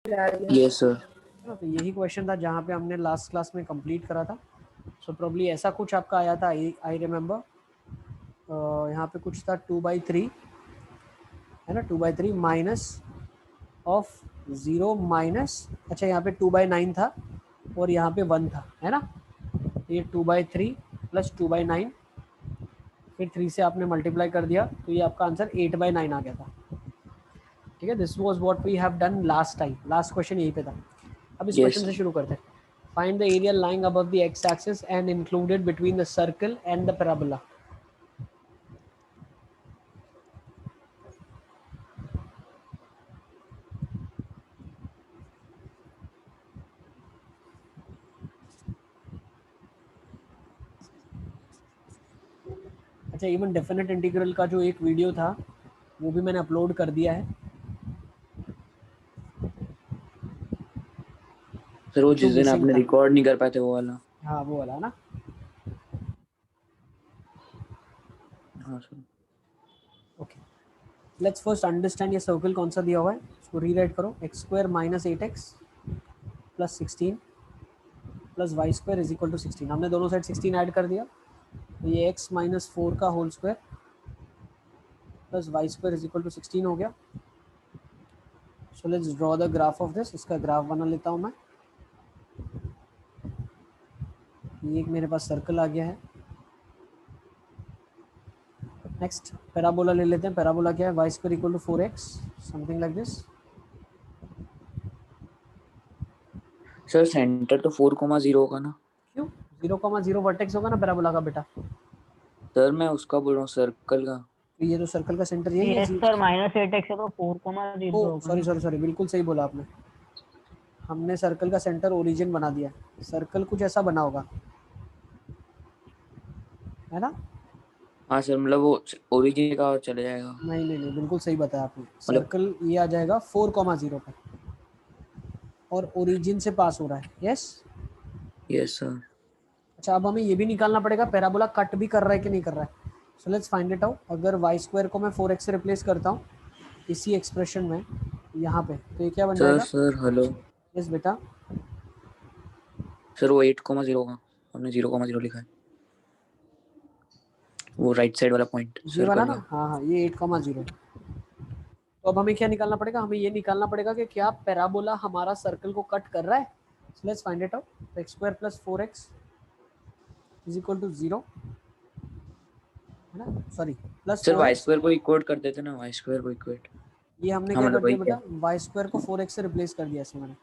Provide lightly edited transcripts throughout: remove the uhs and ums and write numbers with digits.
Yes sir. तो यही question था जहाँ पे हमने लास्ट क्लास में कंप्लीट करा था। सो प्रॉब्ली ऐसा कुछ आपका आया था, आई रिमेम्बर। यहाँ पे कुछ था 2/3 है ना, 2/3 माइनस ऑफ 0 माइनस, अच्छा यहाँ पे 2/9 था और यहाँ पे 1 था, है ना। ये 2/3 प्लस 2/9, फिर 3 से आपने मल्टीप्लाई कर दिया तो ये आपका आंसर 8/9 आ गया था। ठीक है, this was what we have done last time. Last question यहीं पे था। अब इस क्वेश्चन से शुरू करते हैं। Find the area lying above the x axis and included between the circle and the parabola. अच्छा, इवन डेफिनेट इंटीग्रल का जो एक वीडियो था वो भी मैंने अपलोड कर दिया है। सर वो जो जिस दिन मिसिंग आपने था, रिकॉर्ड नहीं कर पाए थे वो वाला। हाँ वो वाला ना। हाँ sir. Okay, let's first understand ये सर्कल कौन सा दिया हुआ है। इसको रीराइट करो, x² minus 8x plus 16 plus y² is equal to 16। हमने दोनों साइड 16 ऐड कर दिया तो ये x माइनस 4 का whole square plus y² is equal to 16 हो गया। So let's draw the graph of this. इसका ग्राफ बना लेता हूँ मैं। ये एक मेरे पास सर्कल आ गया है। नेक्स्ट पैराबोला ले लेते हैं। पैराबोला क्या है, y² equal to 4x, something like this. Sir centre तो 4,0 होगा ना। क्यों 0,0 वर्टेक्स होगा ना पैराबोला का बेटा। सर मैं उसका बोल रहा हूँ, सर्कल का। तो ये तो सर्कल का सेंटर यही है। यस सर, -8x है तो 4,0 ओ होगा सॉरी ना। सॉरी सॉरी, बिल्कुल सही बोला आपने। हमने सर्कल का सेंटर ओरिजिन बना दिया। सर्कल कुछ ऐसा बना होगा, है ना। हाँ सर, मतलब वो ओरिजिन का चले जाएगा। नहीं नहीं नहीं, बिल्कुल सही बताया आपने। मतलब सर्कल ये आ जाएगा 4,0 पर और ओरिजिन से पास हो रहा है। यस। Yes sir. अच्छा, अब हमें ये भी निकालना पड़ेगा पैराबोला कट भी कर रहा है कि नहीं कर रहा है। So let's find it out. अगर y² को मैं 4x से रिप्लेस करता हूँ इसी एक्सप्रेशन में यहाँ पे, तो ये क्या बन सर जाएगा। Sir hello. यस बेटा। सर वो 8,0 होगा, हमने 0,0 लिखा है। वो राइट साइड वाला पॉइंट ये वाला सर्कल ना, का। हाँ हाँ, ये 8,0। तो अब हमें क्या निकालना पड़ेगा, हमें ये निकालना पड़ेगा कि क्या पैराबोला हमारा सर्कल को कट कर रहा है। So let's find it out. x² plus 4x is equal to 0, है ना, sorry plus sir y 4x। Square को इक्वेट कर देते ना, वाई स्क्वायर को इक्वेट। ये हमने हाँ क्या कर मतलब दिया वही बेटा, है। y² को 4x से रिप्लेस कर दिया इसमें मैंने।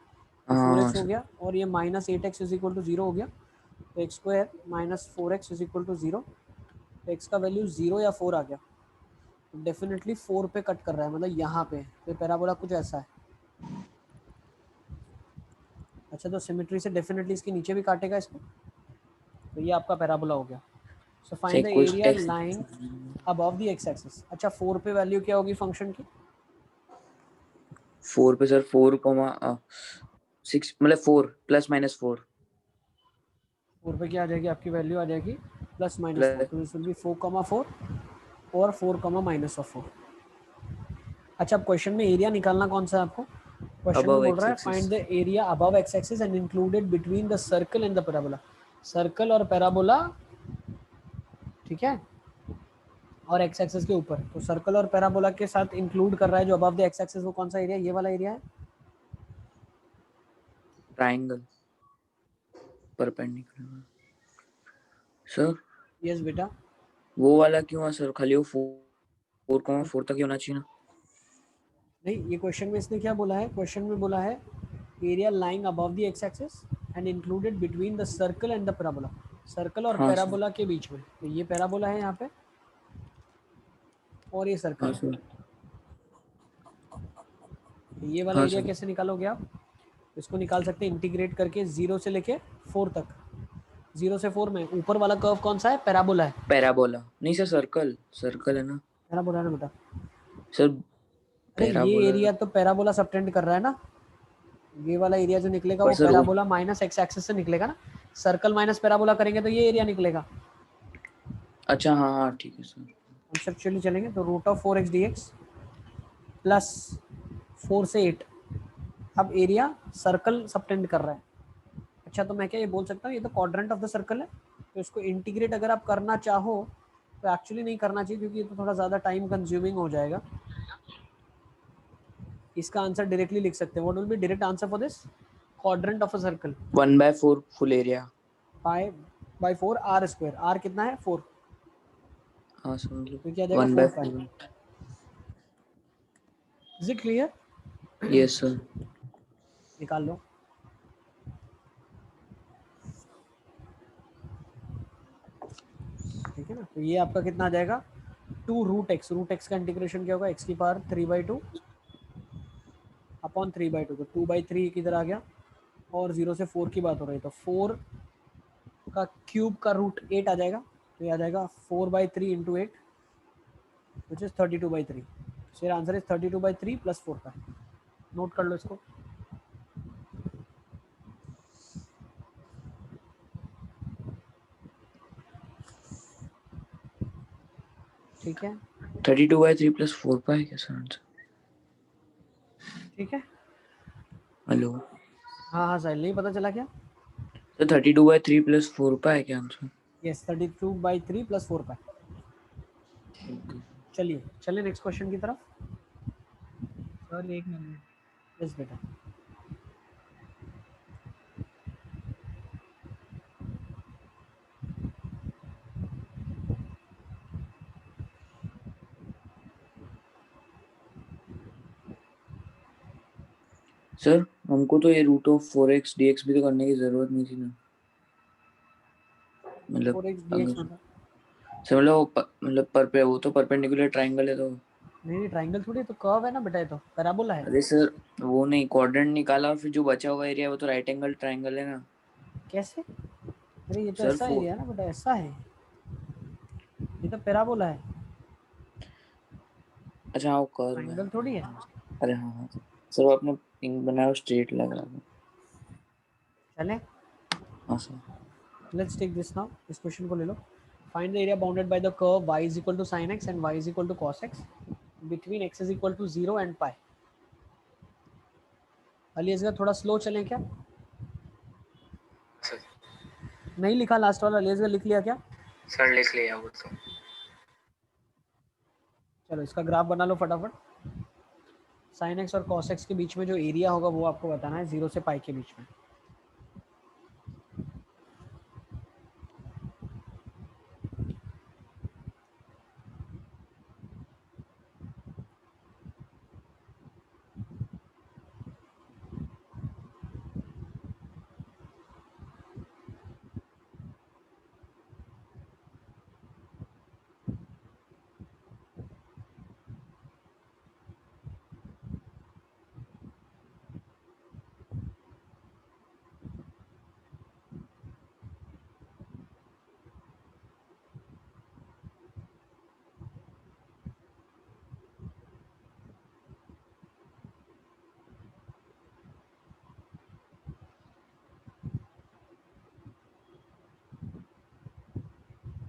तो हाँ 4x हो सर। गया और ये -8x इज इक्वल टू 0 हो गया। तो x² minus 4x is equal to 0। तो x का वैल्यू 0 या 4 आ गया। तो डेफिनेटली 4 पे कट कर रहा है, मतलब यहाँ पे। तो पैराबोला कुछ ऐसा है। अच्छा, तो सिमेट्री से डेफिनेटली इसके नीचे भी काटेगा इसको। तो ये आपका पैराबोला हो गया। सो find the sequence area x. Line above the x axis. अच्छा, 4 पे वैल्यू क्या होगी फंक्शन की। 4 पे सर 4,6 मतलब 4 प्लस माइनस 4 4 पे क्या आ जाएगी आपकी वैल्यू, आ जाएगी +-4। प्लस। तो दिस विल बी 4,4 और 4, माइनस ऑफ 4। अच्छा, अब क्वेश्चन में एरिया निकालना कौन सा है आपको। क्वेश्चन में अबव बोल एक्स रहा है axis. Find the area above x axis and included between the circle and the parabola. Circle और पैराबोला, ठीक है, और एक्स एक्सिस के ऊपर। तो सर्कल और पैराबोला के साथ इंक्लूड कर रहा है जो अबव द एक्स एक्सिस, वो कौन सा एरिया, ये वाला एरिया है। Triangle perpendicular. सर यस बेटा। वो वाला क्यों है सर, खाली वो 4,4 तक ही होना चाहिए ना। नहीं, ये क्वेश्चन में इसने क्या बोला है, क्वेश्चन में बोला है area lying above the x axis and included between the circle and the parabola. Circle और हाँ सर। पैराबोला के बीच में। तो ये पैराबोला है यहाँ पे और ये सर्कल हाँ है। सर। तो ये वाला हाँ एरिया सर। कैसे निकालोगे आप। इसको निकाल सकते हैं इंटीग्रेट करके 0 से लेके 4 तक। 0 से 4 में ऊपर वाला कर्व कौन सा है, पैराबोला है। पैराबोला नहीं सर, सर्कल सर्कल है ना। पैराबोला है ना बेटा। सर अरे ये पैराबोला। एरिया तो पैराबोला सबटेंड कर रहा है ना। ये वाला एरिया जो निकलेगा पर वो सर वो। पैराबोला माइनस एक्स एक्सिस से निकलेगा ना। सर्कल माइनस पैराबोला करेंगे तो ये एरिया निकलेगा। अच्छा हाँ हाँ ठीक है सर। कंसेप्चुअली चलेंगे तो √4x dx प्लस 4 से 8, अब एरिया सर्कल सबटेंड कर रहा है। अच्छा, तो मैं क्या ये बोल सकता हूँ ये तो क्वाड्रेंट ऑफ द सर्कल है, तो इसको इंटीग्रेट अगर आप करना चाहो तो एक्चुअली नहीं करना चाहिए, क्योंकि ये तो थोड़ा ज़्यादा टाइम कंज्यूमिंग हो जाएगा। इसका आंसर डायरेक्टली लिख सकते हैं। What will be direct answer for this quadrant of a circle? 1/4 full area. 5/4 r square. R कितना है? 4। हाँ समझ लो तो क्या जाएगा? 4/5। 1/4। Is it clear? Yes sir. निकाल लो। ठीक है ना, तो ये आपका कितना आ जाएगा? 2√x। रूट एक्स का इंटीग्रेशन क्या होगा? x की पावर 3/2 अपॉन 3/2, तो 2/3 किधर आ गया, और 0 से 4 की बात हो रही है, तो 4 का क्यूब का रूट 8 आ जाएगा, तो ये आ जाएगा 4/3 into 8 which is 32/3। So answer is 32/3 plus 4 का। नोट कर लो इसको। ठीक है, 32/3 + 4π क्या सर आंसर? ठीक है। हेलो हाँ हाँ साहिल, नहीं पता चला क्या? सर 32/3 + 4π क्या आंसर? यस, 32/3 प्लस 4 का। चलिए चलिए नेक्स्ट क्वेश्चन की तरफ। सर एक मिनट। यस बेटा। सर हमको तो ये √4x dx भी तो करने की जरूरत नहीं थी ना, मतलब 4x dx अगर मतलब? सर मतलब वो तो परपेंडिकुलर ट्रायंगल है तो। नहीं ट्राइंगल थोड़ी, तो कर्व है ना बेटा, ये तो पैराबोला है। अरे सर वो नहीं, क्वाड्रेंट निकाला और फिर जो बचा हुआ एरिया वो तो राइट एंगल ट्रायंगल है ना कैसे? अरे ये तो सर। ऐसा एरिया है ना बेटा, ऐसा है, ये तो पैराबोला है, अच्छा हाँ वो कर्व है। ट्राइंगल थोड़ी है। अरे हाँ हाँ सर, वो आपने पिंक बनाया स्ट्रेट लग रहा था। चले, हाँ sir. Let's take this now. इस क्वेश्चन को ले लो। Find the area bounded by the curve y is equal to sin x and y is equal to cos x between x is equal to 0 and pi. Ali Asgar थोड़ा slow चलें क्या? Sir नहीं लिखा last वाला, अली असगर लिख लिया क्या? सर लिख लिया वो तो। चलो इसका ग्राफ बना लो फटाफट। sin x और cos x के बीच में जो एरिया होगा वो आपको बताना है, 0 से पाई के बीच में।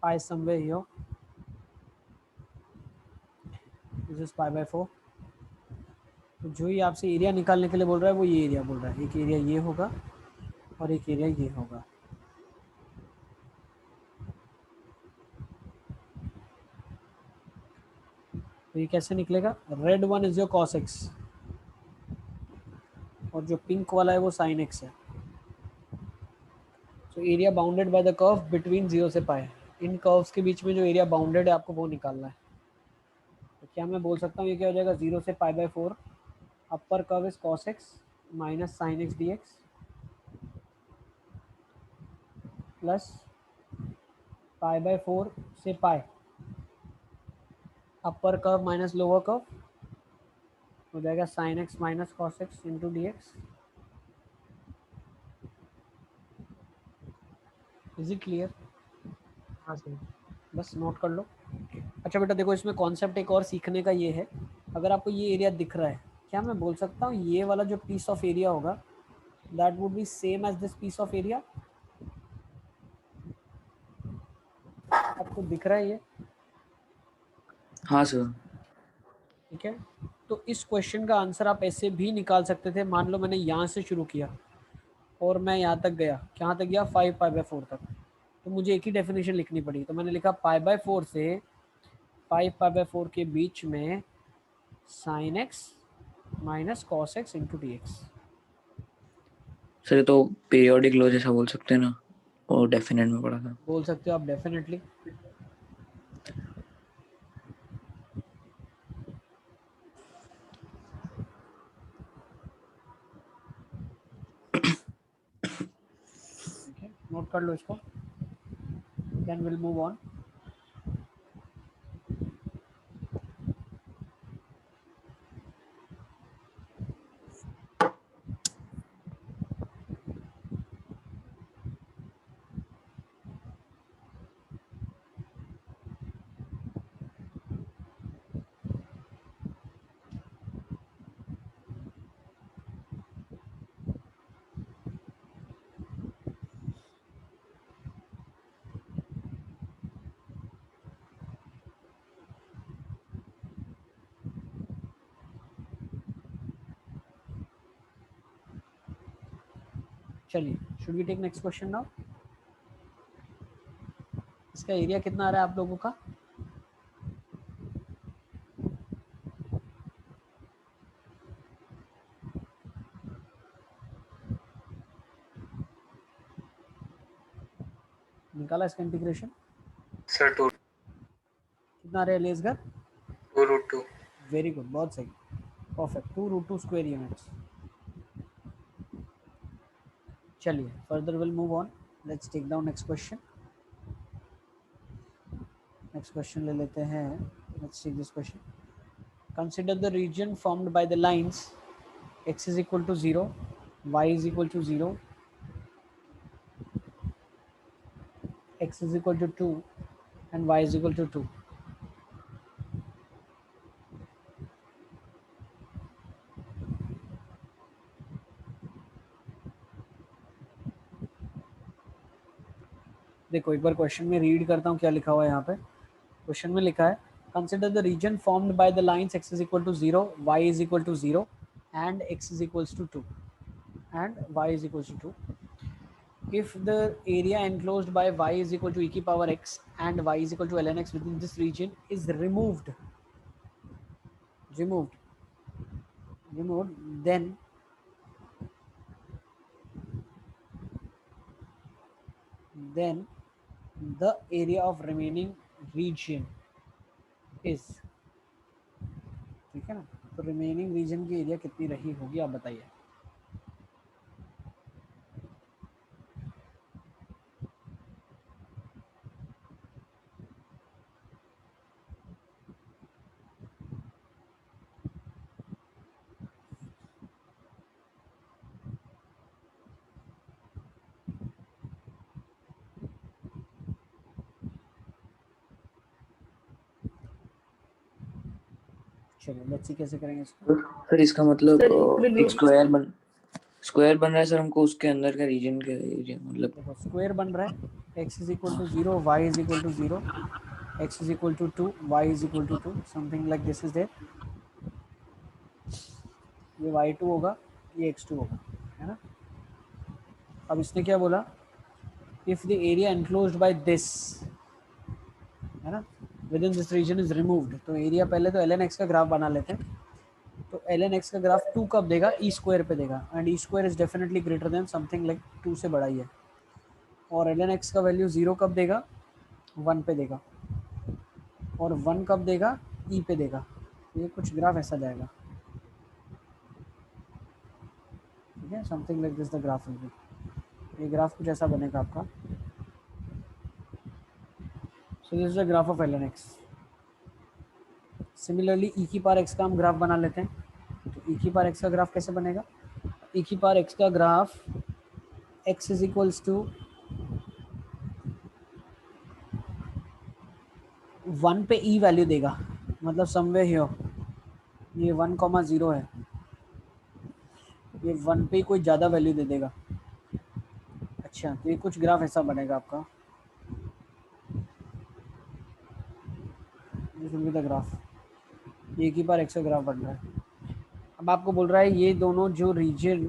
Pi somewhere here. This is pi/4। तो जो ही आपसे एरिया निकालने के लिए बोल रहा है वो ये एरिया बोल रहा है। एक एरिया ये होगा और एक एरिया ये होगा। तो ये कैसे निकलेगा? Red one is your cos x और जो पिंक वाला है वो sin x है। So area bounded by the curve between 0 से पाई। इन कर्व्स के बीच में जो एरिया बाउंडेड है आपको वो निकालना है। तो क्या मैं बोल सकता हूँ ये क्या हो जाएगा? 0 से pi/4 upper curve is cos x minus sin x dx plus pi/4 से pi upper curve minus lower curve हो जाएगा sin x minus cos x into D X. Is it clear? हाँ सर। बस नोट कर लो। अच्छा बेटा देखो, इसमें कॉन्सेप्ट एक और सीखने का ये है, अगर आपको ये एरिया दिख रहा है, क्या मैं बोल सकता हूँ ये वाला जो पीस ऑफ एरिया होगा that would be same as this piece of area? आपको दिख रहा है ये? हाँ सर। ठीक है, तो इस क्वेश्चन का आंसर आप ऐसे भी निकाल सकते थे। मान लो मैंने यहाँ से शुरू किया और मैं यहाँ तक गया, कहाँ तक गया, 5π/4 तक, तो मुझे एक ही डेफिनेशन लिखनी पड़ी। तो मैंने लिखा π/4 से 5π/4 के बीच में sin x minus cos x into dx। Sir तो पीरियोडिक लॉ जैसा बोल सकते हैं ना, वो डेफिनेट में पढ़ा था। बोल सकते हो आप डेफिनेटली। नोट कर लो इसको, देन विल मूव ऑन। चलिए, should we take next question now. इसका एरिया कितना आ रहा है आप लोगों का? निकाला इसका इंटीग्रेशन? सर 2 कितना आ रहा है लेसगर? 2√2। वेरी गुड, बहुत सही, परफेक्ट, 2√2 स्क्वायर यूनिट्स। चलिए, further will move on. Let's take down next question. Next question ले लेते हैं। Let's take this question. Consider the region formed by the lines x is equal to 0, y is equal to 0, x is equal to 2 and y is equal to 2. देखो एक बार question में read करता हूँ क्या लिखा हुआ है यहाँ पे। क्वेश्चन में लिखा है consider the region formed by the lines x is equal to 0, y is equal to 0 and x is equals to 2 and y is equals to 2. If the area enclosed by y is equal to e की power x and y is equal to ln x within this region is removed, then the area of remaining region is, ठीक है ना। तो remaining reason की area कितनी रही होगी आप बताइए। चलिए लेट्स सी कैसे करेंगे इसको। सर इसका मतलब एक स्क्वायर बन रहा है सर हमको, उसके अंदर का रीजन का एरिया मतलब देखो स्क्वायर बन रहा है, x is equal to 0, y is equal to 0, x is equal to 2, y is equal to 2, something like this is there। ये y2 होगा, ये x2 होगा, है ना। अब इसने क्या बोला, if the area enclosed by this, है ना, within this region is removed. तो एरिया पहले तो ln x का ग्राफ बना लेते हैं। तो ln x का ग्राफ 2 कब देगा, ई स्क्वायर पे देगा, and E square is definitely greater than something like 2 से बड़ा ही है। और ln x का वैल्यू 0 कब देगा, 1 पे देगा, और 1 कब देगा, ई पे देगा। ये कुछ ग्राफ ऐसा जाएगा, ठीक है, something like this the graph will be. ये ग्राफ कुछ ऐसा बनेगा आपका। सो this is the graph of ln x। Similarly ई की पावर x का हम ग्राफ बना लेते हैं। तो ई की पावर x का ग्राफ कैसे बनेगा, ई की पावर x का graph x is equals to 1 पे ई वैल्यू देगा, मतलब समवेयर हियर ये 1,0 है, ये 1 पे कोई ज़्यादा वैल्यू दे देगा। अच्छा, तो ये कुछ ग्राफ ऐसा बनेगा आपका, this will be the graph. A की पावर x का ग्राफ बन रहा है। अब आपको बोल रहा है ये दोनों जो रीजन,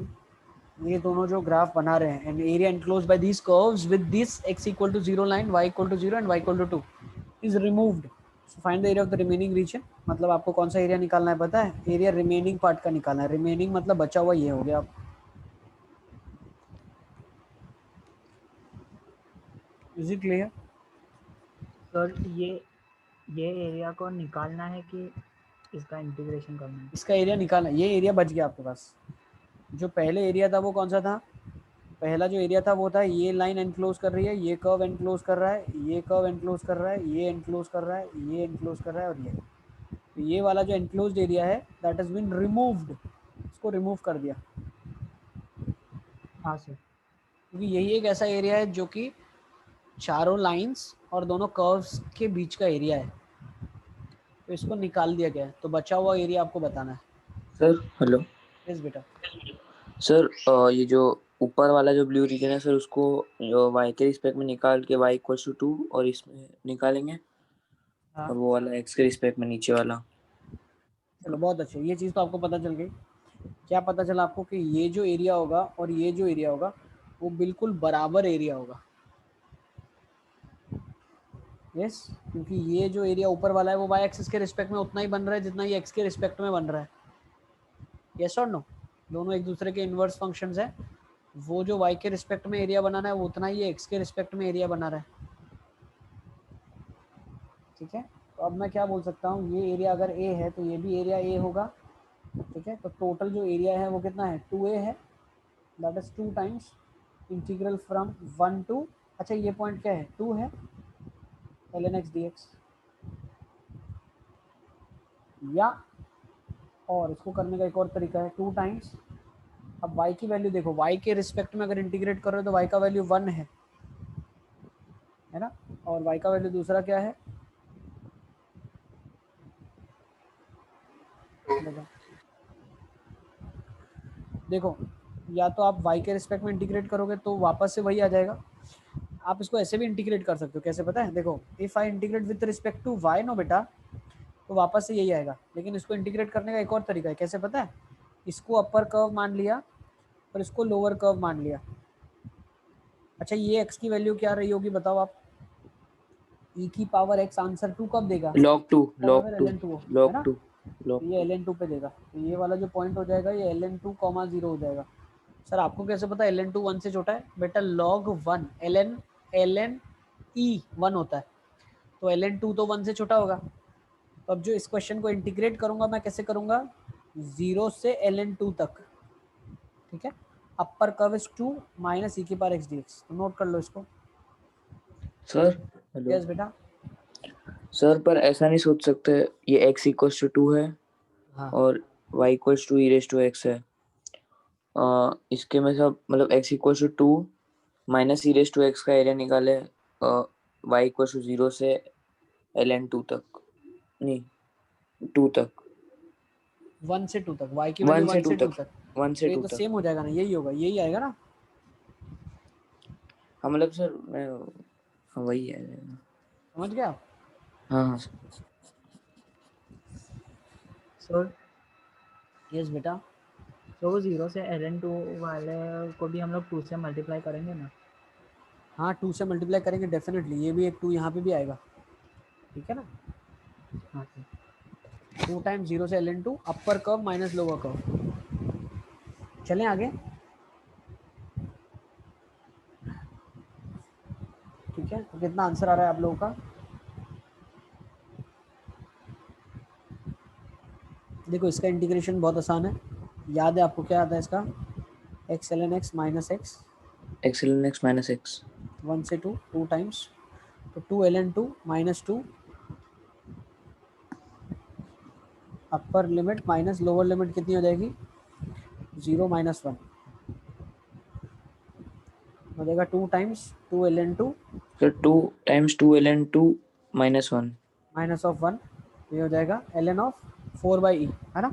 ये दोनों जो ग्राफ बना रहे हैं, and area enclosed by these curves with this x equal to 0 line, y equal to 0 and y equal to 2 is removed, so find the area of the remaining region. मतलब आपको कौन सा एरिया निकालना है पता है? एरिया रिमेनिंग पार्ट का निकालना है। रिमेनिंग मतलब बचा हुआ, ये हो गया। Is it clear? सर ये एरिया को निकालना है कि इसका इंटीग्रेशन करना है? इसका एरिया निकालना, ये एरिया बच गया आपके पास। जो पहले एरिया था वो कौन सा था? पहला जो एरिया था वो था ये लाइन एनक्लोज कर रही है, ये कर्व एनक्लोज कर रहा है, ये कर्व एनक्लोज कर रहा है, ये एनक्लोज कर रहा है, ये एनक्लोज कर रहा है, और ये, तो ये वाला जो एनक्लोज्ड एरिया है दैट हैज बीन रिमूव्ड, इसको रिमूव कर दिया। हाँ सर। क्योंकि यही एक ऐसा एरिया है जो कि चारों लाइंस और दोनों कर्व्स के बीच का एरिया है, तो इसको निकाल दिया गया है। तो बचा हुआ एरिया आपको बताना है। सर हेलो यस बेटा। सर, ये जो ऊपर वाला जो ब्लू रीजन है सर, उसको y के रिस्पेक्ट में निकाल के y इक्वल टू 2 और इसमें निकालेंगे, हाँ और वो वाला x के रिस्पेक्ट में नीचे वाला। चलो बहुत अच्छे, ये चीज़ तो आपको पता चल गई। क्या पता चला आपको? कि ये जो एरिया होगा और ये जो एरिया होगा वो बिल्कुल बराबर एरिया होगा। यस, क्योंकि ये जो एरिया ऊपर वाला है वो y एक्सिस के रिस्पेक्ट में उतना ही बन रहा है जितना ये x के रिस्पेक्ट में बन रहा है। यस और नो? दोनों एक दूसरे के इन्वर्स फंक्शंस है। वो जो y के रिस्पेक्ट में एरिया बनाना है वो उतना ही x के रिस्पेक्ट में एरिया बना रहा है। ठीक है, तो अब मैं क्या बोल सकता हूँ, ये एरिया अगर a है तो ये भी एरिया a होगा। ठीक है, तो टोटल जो एरिया है वो कितना है? 2a है, that is 2 times integral from 1 to, अच्छा ये पॉइंट क्या है? 2 है, ln x dx। या और इसको करने का एक और तरीका है, 2 टाइम्स, अब y की वैल्यू देखो, y के रिस्पेक्ट में अगर इंटीग्रेट कर रहे हो तो y का वैल्यू 1 है ना, और y का वैल्यू दूसरा क्या है? देखो, या तो आप y के रिस्पेक्ट में इंटीग्रेट करोगे तो वापस से वही आ जाएगा। आप इसको ऐसे भी इंटीग्रेट कर सकते हो, कैसे पता है? देखो, if I integrate with respect to y no बेटा, तो वापस से यही आएगा। लेकिन इसको इंटीग्रेट करने का एक और तरीका है, कैसे पता है? इसको अपर कर्व मान लिया और इसको लोअर कर्व मान लिया। अच्छा, ये x की वैल्यू क्या रही होगी बताओ आप? e की पावर x आंसर 2 कब देगा? log 2 ln 2 है log ना, 2 log ये ln 2 पे देगा। तो ये वाला जो पॉइंट हो जाएगा ये ln 2, 0 हो जाएगा। सर आपको कैसे पता ln 2 1 से छोटा है? बेटा log 1 ln e 1 होता है, तो ln 2 तो 1 से छोटा होगा। तो अब जो इस क्वेश्चन को इंटीग्रेट करूंगा मैं कैसे करूंगा? 0 से ln 2 तक। ठीक है, अपर कर्व इज 2 माइनस e की पावर x dx। तो नोट कर लो इसको। सर हेलो यस बेटा। सर, पर ऐसा नहीं सोच सकते ये x इक्वल टू 2 है हाँ और y equal to e raise to x है। इसके में सब मतलब x equal to 2 minus e raise to x का एरिया निकाले, y इक्वल टू 0 से ln 2 तक, नहीं 2 तक, 1 से 2 तक, y की वैल्यू 1 से 2 तक, 1 तो से ये 2 तो तक। सेम हो जाएगा ना, यही होगा, यही आएगा ना। हाँ मतलब सर मैं, हाँ वही है। समझ गया आप? हाँ हाँ सर यस बेटा। तो वो 0 से ln 2 वाले को भी हम लोग 2 से मल्टीप्लाई करेंगे ना? हाँ 2 से मल्टीप्लाई करेंगे डेफिनेटली, ये भी एक 2 यहाँ पे भी आएगा। ठीक है ना, हाँ सर। 2 टाइम्स 0 से ln 2, अपर कर्व माइनस लोअर कर्व। चलें आगे। ठीक है, तो कितना आंसर आ रहा है आप लोगों का? देखो इसका इंटीग्रेशन बहुत आसान है, याद है आपको? क्या आता है इसका? x ln x minus x, x ln x minus x 1 से 2, 2 टाइम्स, तो 2 ln 2 माइनस 2, अपर लिमिट माइनस लोअर लिमिट कितनी हो जाएगी? 0 माइनस 1 हो जाएगा 2 times 2 ln 2 sir 2 times 2 ln 2 minus 1 minus of 1, ये हो जाएगा ln ऑफ 4/e, है ना?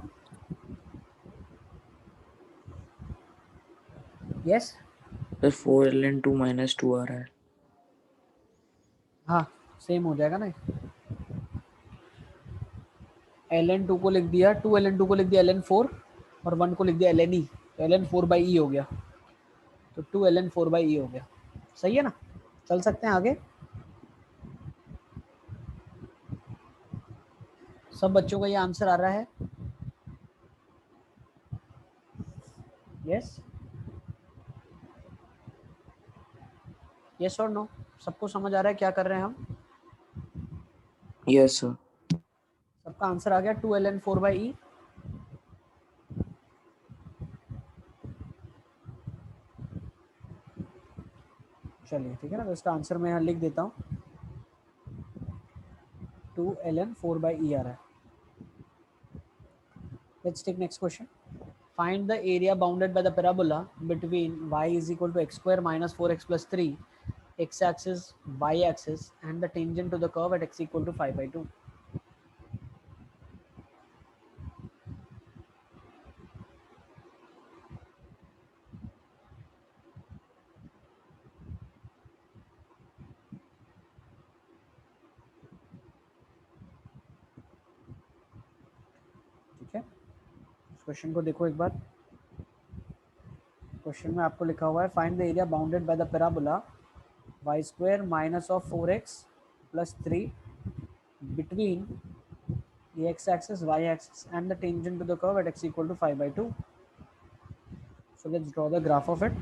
यस सर 4 ln 2 माइनस 2 आ रहा है। हाँ सेम हो जाएगा ना। ln 2 को लिख दिया, 2 ln 2 को लिख दिया ln 4, और 1 को लिख दिया ln e, तो ln 4/e हो गया, तो 2 ln 4/e हो गया। सही है ना, चल सकते हैं आगे। सब बच्चों का ये आंसर आ रहा है? यस यस और नो, सबको समझ आ रहा है क्या कर रहे हैं हम? Yes sir. सबका आंसर आ गया 2 ln 4/e। चलिए ठीक है ना, तो इसका आंसर मैं यहाँ लिख देता हूँ, 2 ln 4/e आ रहा है। Let's take next question. Find the area bounded by the parabola between y is equal to x square minus 4x plus 3, x axis, y axis, and the tangent to the curve at x equal to 5/2. ठीक है, इस question को देखो एक बार। Question में आपको लिखा हुआ है find the area bounded by the parabola y square minus of 4x plus 3 between the x axis, y axis, and the tangent to the curve at x equal to 5/2. So let's draw the graph of it.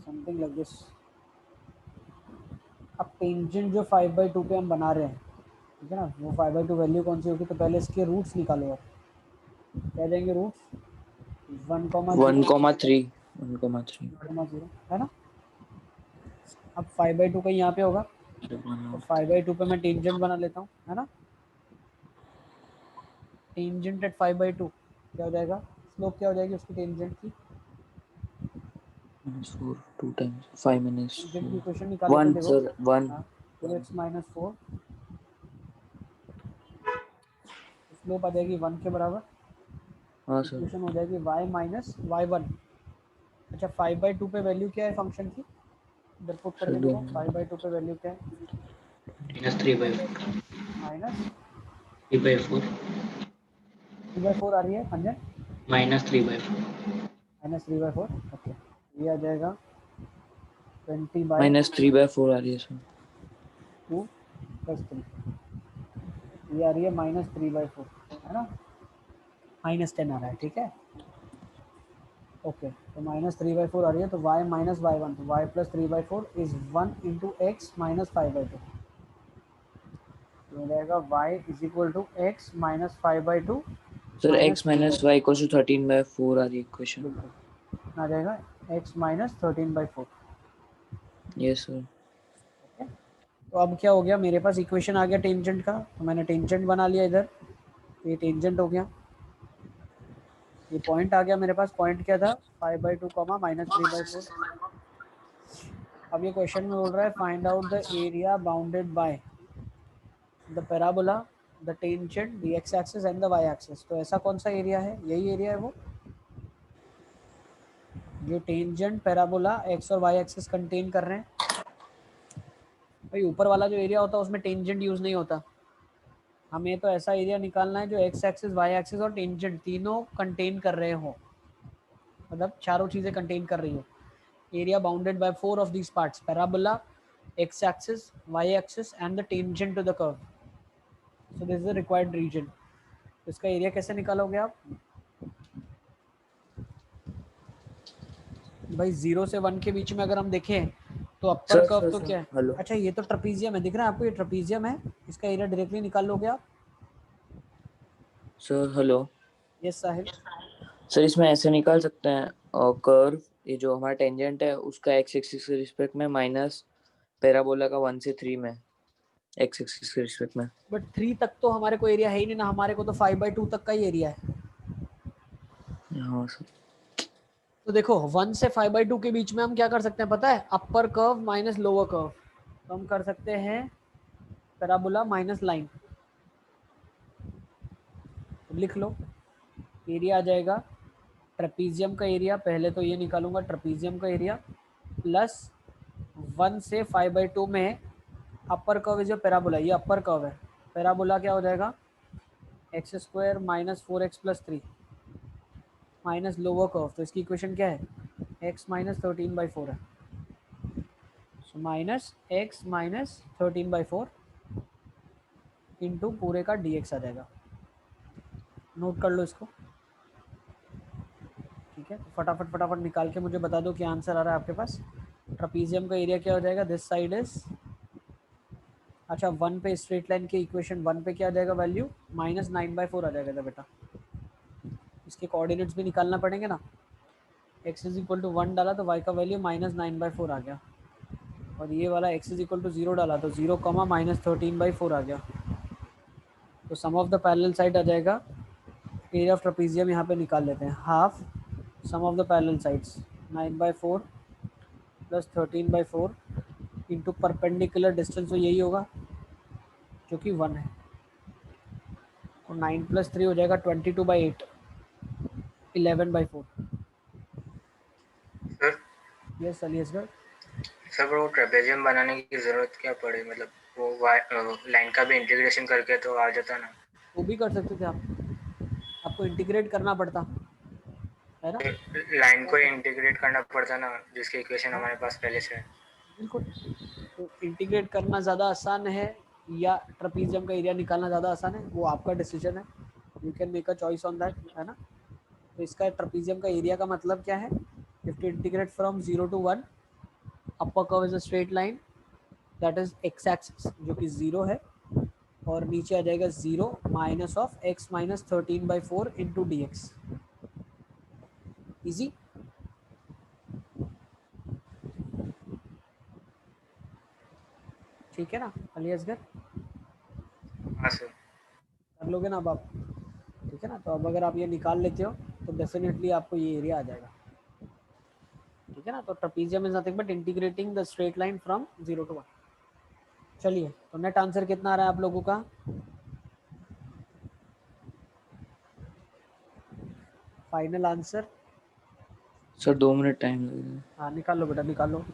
Something like this. अब tangent जो 5/2 पे हम बना रहे हैं, ठीक है ना, वो 5/2 वैल्यू कौन सी होगी? तो पहले इसके रूट्स निकालो आप। क्या देंगे रूट्स? 1,3 0 है ना। अब 5/2 का यहाँ पे होगा, तो 5/2 पे मैं टेंजेंट बना लेता हूँ, है ना। टेंजेंट एट 5/2 क्या हो जाएगा? स्लोप क्या हो जाएगी उसकी टेंजेंट की? -4 2 times 5 minus टेंजेंट की इक्वेशन निकालो तो 1 देखो, सर 1 हाँ, 2x minus 4, स्लोप आ जाएगी 1 के बराबर। हाँ सर इक्वेशन हो जाएगी y minus y1। अच्छा 5/2 पे वैल्यू क्या है फंक्शन की? इधर पुट करके देखो, 5/2 पे वैल्यू क्या है? -3/4 माइनस 3/4 3/4 आ रही है 100, -3/4 -3/4। ओके, ये आ जाएगा 20/2 -3/4 आ रही है सर। प्लस 3, ये आ रही है -3/4, है ना, -10 आ रहा है, ठीक है। ओके, तो -3/4 आ रही है, तो y minus y1, तो y plus 3/4 is 1 into x minus 5/2। तो हो जाएगा y is equal to x minus 5/2 sir minus x minus y equals to 13/4 आ रही है इक्वेशन। बिल्कुल आ जाएगा x minus 13/4। Yes sir. Okay, तो अब क्या हो गया, मेरे पास इक्वेशन आ गया टेंजेंट का, तो मैंने टेंजेंट बना लिया इधर, ये टेंजेंट हो गया, ये पॉइंट आ गया मेरे पास। पॉइंट क्या था? 5/2 -3/4। अब ये क्वेश्चन में बोल रहा है find out the area bounded by the parabola, the tangent, the x axis and the y axis. तो ऐसा कौन सा एरिया है? यही एरिया है वो जो टेंजेंट, पैराबोला, एक्स और वाई एक्सिस कंटेन कर रहे हैं। भाई ऊपर वाला जो एरिया होता है उसमें टेंजेंट यूज नहीं होता, हमें तो ऐसा एरिया निकालना है जो एक्स एक्सिस, वाई एक्सिस और टेंजेंट तीनों कंटेन कर रहे हो, मतलब चारों चीजें कंटेन कर रही हो। Area bounded by 4 of these parts, parabola, x axis, y axis and the tangent to the curve. So this is the required region. इसका एरिया कैसे निकालोगे आप? भाई 0 से 1 के बीच में अगर हम देखें तो अपर कर्व तो क्या है? हेलो अच्छा ये तो ट्रेपीजियम है, दिख रहा है आपको? ये ट्रेपीजियम है, इसका एरिया डायरेक्टली निकाल लोगे आप। Sir. Hello yes Sahil. Sir, इसमें ऐसे निकाल सकते हैं कर्व, ये जो हमारा टेंजेंट है उसका एक्स एक्सिस के रिस्पेक्ट में माइनस पैराबोला का 1 से 3 में एक्स एक्सिस के रिस्पेक्ट में। बट 3 तक तो हमारे को एरिया है ही नहीं ना, हमारे को तो 5/2 तक का ही एरिया है। हाँ सर। तो देखो 1 से 5/2 के बीच में हम क्या कर सकते हैं पता है? अपर कर्व माइनस लोअर कर्व। तो हम कर सकते हैं पैराबोला माइनस लाइन, तो लिख लो एरिया आ जाएगा ट्रेपीजियम का एरिया, पहले तो ये निकालूंगा ट्रेपीजियम का एरिया प्लस 1 से 5/2 में अपर कर्व जो पैराबोला, ये अपर कर्व है, पैराबोला क्या हो जाएगा x square minus 4x plus 3 minus lower curve, तो इसकी इक्वेशन क्या है x माइनस 13/4 है, so minus x minus 13/4 into पूरे का dx आ जाएगा। नोट कर लो इसको, ठीक है। तो फटाफट निकाल के मुझे बता दो क्या आंसर आ रहा है आपके पास। ट्रपीजियम का एरिया क्या हो जाएगा, दिस साइड इज, अच्छा 1 पे स्ट्रेट लाइन के इक्वेशन 1 पे क्या आ जाएगा वैल्यू माइनस 9/4 आ जाएगा बेटा। इसके कोऑर्डिनेट्स भी निकालना पड़ेंगे ना, x इज इक्वल टू 1 डाला तो y का वैल्यू माइनस 9/4 आ गया, और ये वाला x इज इक्वल टू 0 डाला तो 0 कमा माइनस 13/4 आ गया। तो सम ऑफ द पैरेलल साइड आ जाएगा, एरिया ऑफ ट्रपीजियम यहाँ पे निकाल लेते हैं, half sum of the parallel sides 9/4 plus 13/4 into perpendicular distance, तो यही होगा जो कि 1 है, तो 9 + 3 हो जाएगा 22/8 11/4। सर यस अलियसगढ़, सर वो ट्रेपेजियम बनाने की जरूरत क्या पड़े, मतलब वो लाइन का भी इंटीग्रेशन करके तो आ जाता ना। वो भी कर सकते थे आप, आपको इंटीग्रेट करना पड़ता है ना, लाइन को इंटीग्रेट करना पड़ता ना, जिसकी इक्वेशन हमारे पास पहले से है। बिल्कुल। तो इंटीग्रेट करना ज़्यादा आसान है या ट्रपीजियम का एरिया निकालना ज़्यादा आसान है, वो आपका डिसीजन है, you can make a choice on that, है ना। तो इसका ट्रपीजियम का एरिया का मतलब क्या है, if two integrate from 0 to 1, upper curve is a straight line that is x axis जो कि 0 है, और नीचे आ जाएगा 0 minus of x minus 13/4 into D x, easy. ठीक है ना अलियसगढ़, हाँ सर। कर लोगे ना अब आप, ठीक है ना। तो अब अगर आप ये निकाल लेते हो तो डेफिनेटली आपको ये एरिया आ जाएगा, ठीक है ना। तो trapezium is nothing but integrating the straight line from 0 to 1। चलिए, तो नेट आंसर कितना आ रहा है आप लोगों का, final answer? Sir 2 minute time लगेगा। हाँ निकाल लो बेटा, निकाल लो।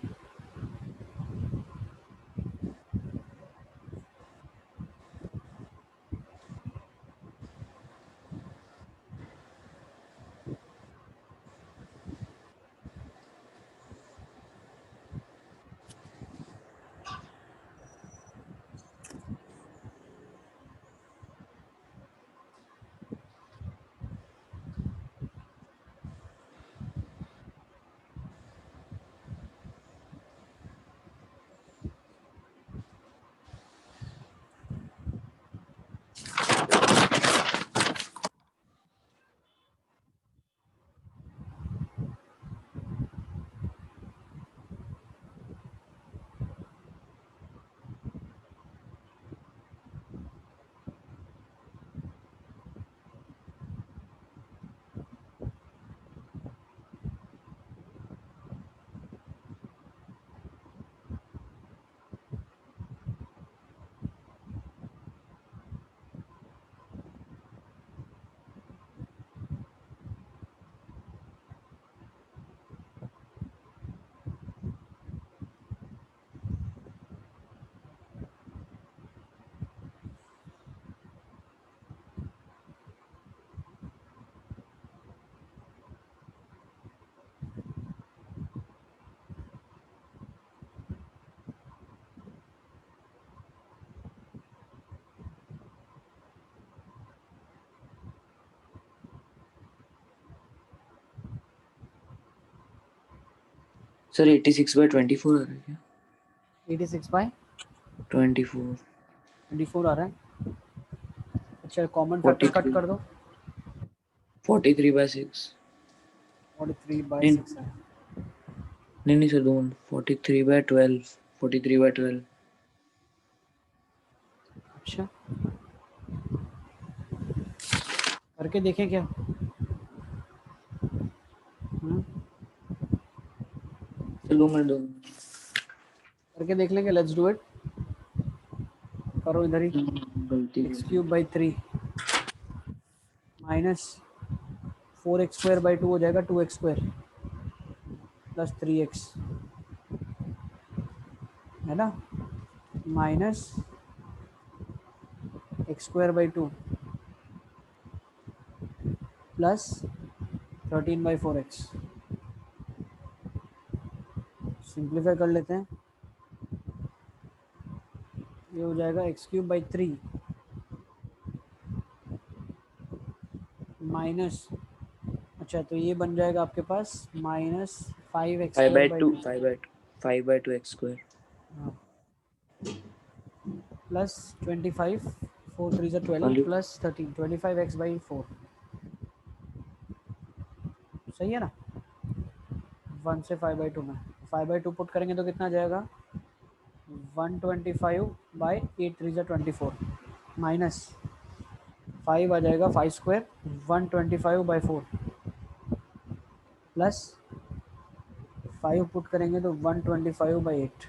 सर 86/24 आ रहा है क्या? 86/24 24 आ रहा है। अच्छा कॉमन फैक्टर कट 43 कर दो, 43/6 43/6 है। नहीं सर, 2 43/12 43/12। अच्छा करके देखें क्या, सर 2 मिनट करके देख लेंगे, लेट्स डू इट। करो इधर ही, गलती x cube by 3 minus 4x square by 2 हो जाएगा 2x स्क्वायर प्लस 3x, है ना, minus x square by 2 plus 13/4x। Simplify कर लेते हैं, ये हो जाएगा एक्स क्यूब बाई 3 माइनस, अच्छा तो ये बन जाएगा आपके पास minus 5x square by 2 5/2 x square plus 25, 4 3 ज़ा 12 प्लस 13, 25x बाई 4, सही है ना। 1 से 5/2 में 5/2 पुट करेंगे तो कितना आ जाएगा 125 बाई 8 3 ज़ा 24 माइनस 5 आ जाएगा 5 स्क्वायर 125 बाई 4 प्लस 5 पुट करेंगे तो 125 बाई 8।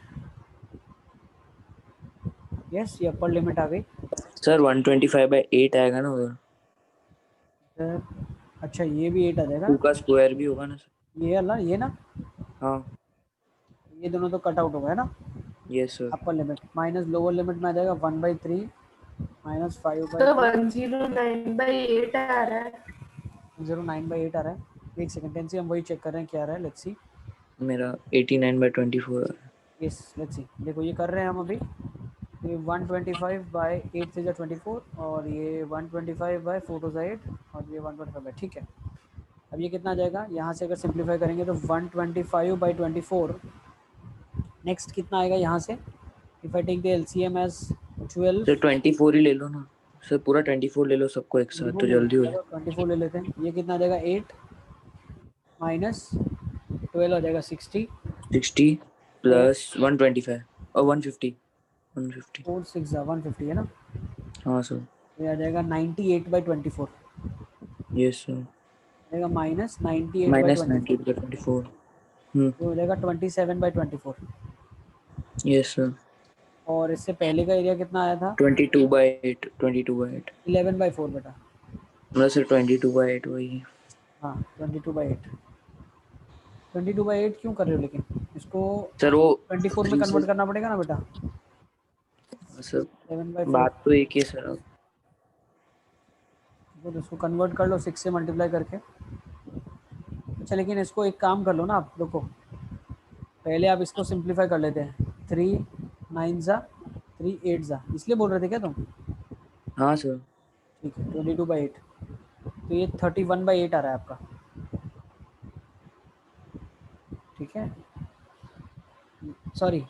यस, ये अपर लिमिट आ गई सर 125/8 आएगा ना उधर, सर। अच्छा ये भी 8 आ जाएगा, 2 का स्क्वायर भी होगा ना सर। ये अल्लाह ये ना, हाँ ये दोनों तो कट आउट होगा, है ना। Yes sir. अपर लिमिट माइनस लोअर लिमिट में आ जाएगा 1/3 माइनस 5/2 तो 109/8 आ रहा है। 109/8 आ रहा है। एक सेकंड टेंसी हम वही चेक कर रहे हैं क्या आ रहा है, लेट्स सी। मेरा 89/24 आ रहा है। यस लेट्स सी, देखो ये कर रहे हैं हम अभी, ये 125 बाई 8 से 24 और ये 125 बाई 4 to 8 और ये 125 बाई, ठीक है। अब ये कितना आ जाएगा, यहाँ से अगर सिंप्लीफाई करेंगे तो 125 बाई 24, नेक्स्ट कितना आएगा यहाँ से, if I take the LCM as 12, sir 24 ही ले लो ना सर, पूरा 24 ले लो सबको एक साथ तो जल्दी हो जाए। 24 ले लेते हैं, ये कितना आ जाएगा 8 माइनस 12 हो जाएगा 60 60 प्लस 125 और 150 4 6 150, है ना। हाँ सर। ये आ जाएगा 98/24, यस सर। जाएगा माइनस 98/24, माइनस 98/24। ये हो जाएगा 27/24। Yes sir. और इससे पहले का एरिया कितना आया था 22/8 22/8 11/4 बेटा, मतलब सर 22/8 वही। हाँ 22/8। 22/8 क्यों कर रहे हो लेकिन, इसको सर वो 24 में 3 से कन्वर्ट करना पड़ेगा ना बेटा, सर 7/4, बात तो एक ही है सर। अब तो इसको कन्वर्ट कर लो 6 से मल्टीप्लाई करके। अच्छा लेकिन इसको एक काम कर लो ना आप, देखो पहले आप इसको सिंप्लीफाई कर लेते हैं, 3 9 ज़ा 3 8 ज़ा, इसलिए बोल रहे थे क्या तुम, हाँ सर। ठीक है 22/8, तो ये 31/8 आ रहा है आपका, ठीक है। सॉरी,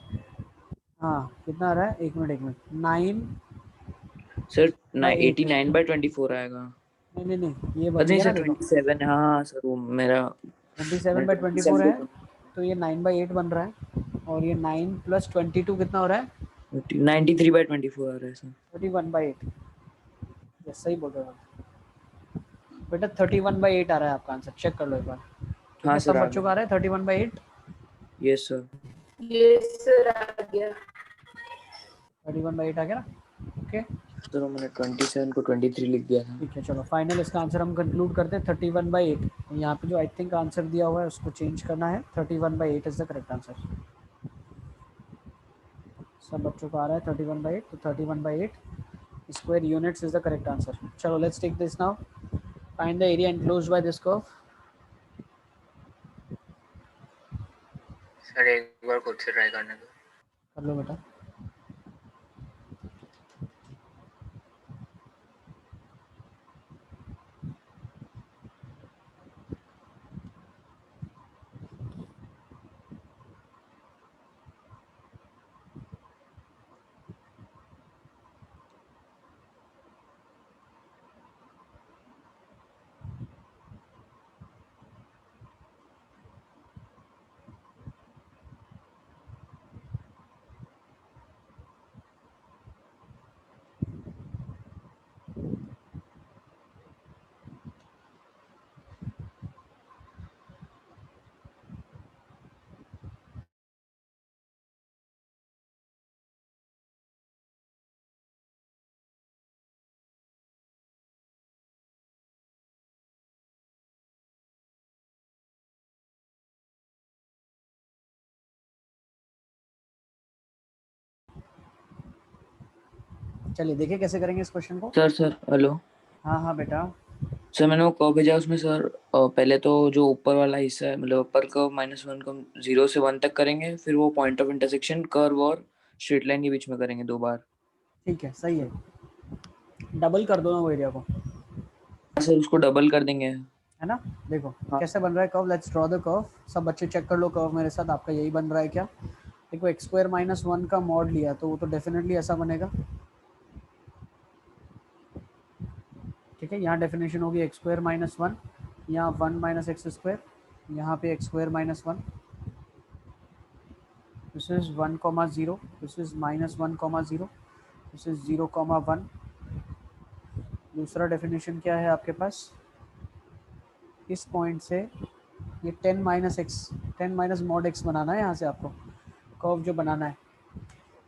हाँ कितना आ रहा है, एक मिनट 9 सर बाई 8, 89/24 आएगा। नहीं नहीं नहीं ये बन नहीं गया सर ना, देखो 27, हाँ सर वो मेरा 27/24 है, तो ये 9/8 बन रहा है, और ये 9 प्लस 22 कितना हो रहा है 93/24 आ रहा है सर। 31/8। यस सही बोल रहे हो बेटा, 31/8 आ रहा है आपका आंसर, चेक कर लो एक बार, ठीक हाँ है। सर सब आ बच्चों का गया। आ रहा है 31/8, यस सर। ये सर आ गया। 31/8 आ गया ना, ओके सर वो मैंने 27 को 23 लिख दिया था। ठीक है। चलो फाइनल इसका आंसर हम कंक्लूड करते हैं 31/8। यहाँ पे जो आई थिंक आंसर दिया हुआ है उसको चेंज करना है, 31/8 इज द करेक्ट आंसर। सब बच्चों को आ रहा है 31/8, तो 31/8 square units is the correct answer. चलो let's take this now, find the area enclosed by this curve. Sir एक बार खुद से ट्राई करने दो। कर लो बेटा। चलिए देखिए कैसे करेंगे इस क्वेश्चन को। सर हेलो हाँ हाँ बेटा। सर, मैंने वो कर्व भेजा उसमें सर, पहले तो जो ऊपर वाला हिस्सा है मतलब अपर कर्व -1 को 0 से 1 तक करेंगे, फिर वो पॉइंट ऑफ इंटरसेक्शन कर्व और स्ट्रेट लाइन के बीच में करेंगे 2 बार। ठीक है, सही है। डबल कर दो ना वो एरिया को, सर उसको डबल कर देंगे। है ना। देखो हाँ। कैसे बन रहा है curve, let's draw the curve. सब बच्चे चेक कर लो कर्व मेरे साथ, आपका यही बन रहा है क्या। देखो x स्क्वायर -1 का मॉड लिया तो वो तो डेफिनेटली ऐसा बनेगा। ठीक है, यहाँ डेफिनेशन होगी x स्क्वायर -1, यहाँ 1 माइनस एक्स स्क्वायर, यहाँ पे x square -1, this is 1,0, this is -1,0, this is 0,1। दूसरा डेफिनेशन क्या है आपके पास, इस पॉइंट से ये 10 minus X, 10 minus mod X बनाना है यहाँ से आपको कर्व जो बनाना है।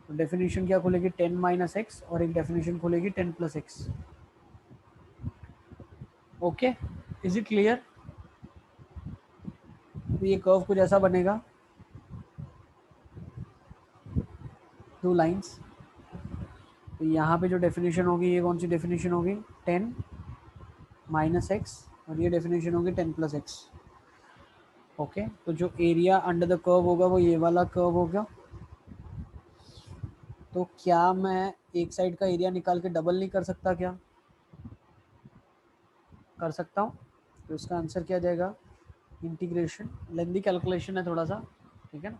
तो डेफिनेशन क्या खुलेगी, 10 माइनस एक्स, और एक डेफिनेशन खुलेगी 10 plus x. Okay, is it clear. तो ये कर्व कुछ ऐसा बनेगा, 2 लाइंस। तो यहाँ पे जो डेफिनेशन होगी ये कौन सी डेफिनेशन होगी, 10 माइनस एक्स, और ये डेफिनेशन होगी 10 प्लस एक्स। ओके, तो जो एरिया अंडर द कर्व होगा वो ये वाला कर्व होगा। तो क्या मैं एक साइड का एरिया निकाल के डबल नहीं कर सकता क्या, कर सकता हूँ। तो इसका आंसर क्या जाएगा, इंटीग्रेशन, लेंदी कैलकुलेशन है थोड़ा सा, ठीक है ना।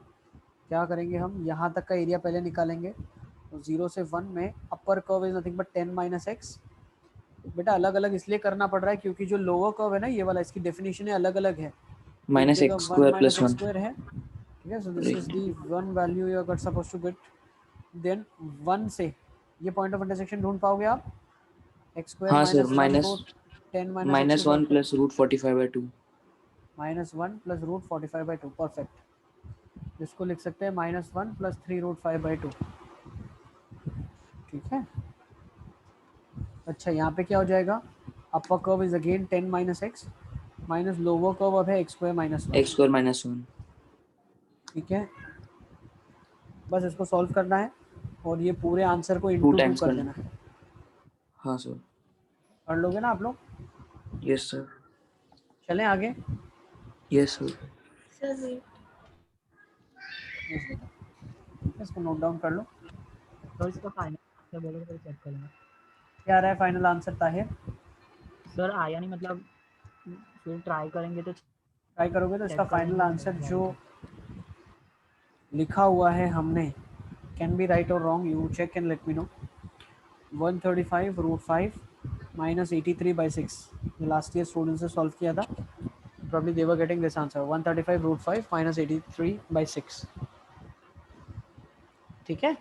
क्या करेंगे हम, यहाँ तक का एरिया पहले निकालेंगे। तो 0 से 1 में अपर curve is nothing but 10 minus x. बेटा अलग अलग इसलिए करना पड़ रहा है क्योंकि जो लोअर कर्व है ना ये वाला, इसकी डेफिनेशन है अलग अलग है। एक -x जगह 1 square minus plus x 1। Square है, ठीक है। So this is the one value you are suppose to get. Then 1 से ये पॉइंट ऑफ इंटरसेक्शन ढूंढ पाओगे आप, एक्स स्क्वायर हाँ सर, -1 को 10 माइनस एक्स के साथ -1 प्लस √45/2। -1 plus √45/2, perfect. इसको लिख सकते हैं -1 प्लस 3√5/2, ठीक है। अच्छा यहाँ पे क्या हो जाएगा, अपर curve is again 10 minus x, minus lower curve अब है x स्क्वायर -1, x स्क्वायर -1। ठीक है। बस इसको सॉल्व करना है और ये पूरे आंसर को 2 इंटू 2 टाइम्स कर करना। देना है। हाँ सर। कर लोगे ना आप लोग, यस सर। चलें आगे। Yes sir. Sir wait. यस बेटा, ठीक है, इसको नोट डाउन कर लो। तो इसका फाइनल आंसर बोलो तो चेक करेंगे। क्या आ रहा है फाइनल आंसर ताहिर, सर आया नहीं, मतलब फिर ट्राई करेंगे तो ट्राई करोगे तो इसका चेक फाइनल करेंगे आंसर तो जो लिखा हुआ है हमने, कैन बी राइट और wrong, you check and let me know. 135√5 minus 83/6, ये लास्ट ईयर स्टूडेंट्स ने सॉल्व किया था, probably they were getting this answer, 135√5 minus 83/6, ठीक है।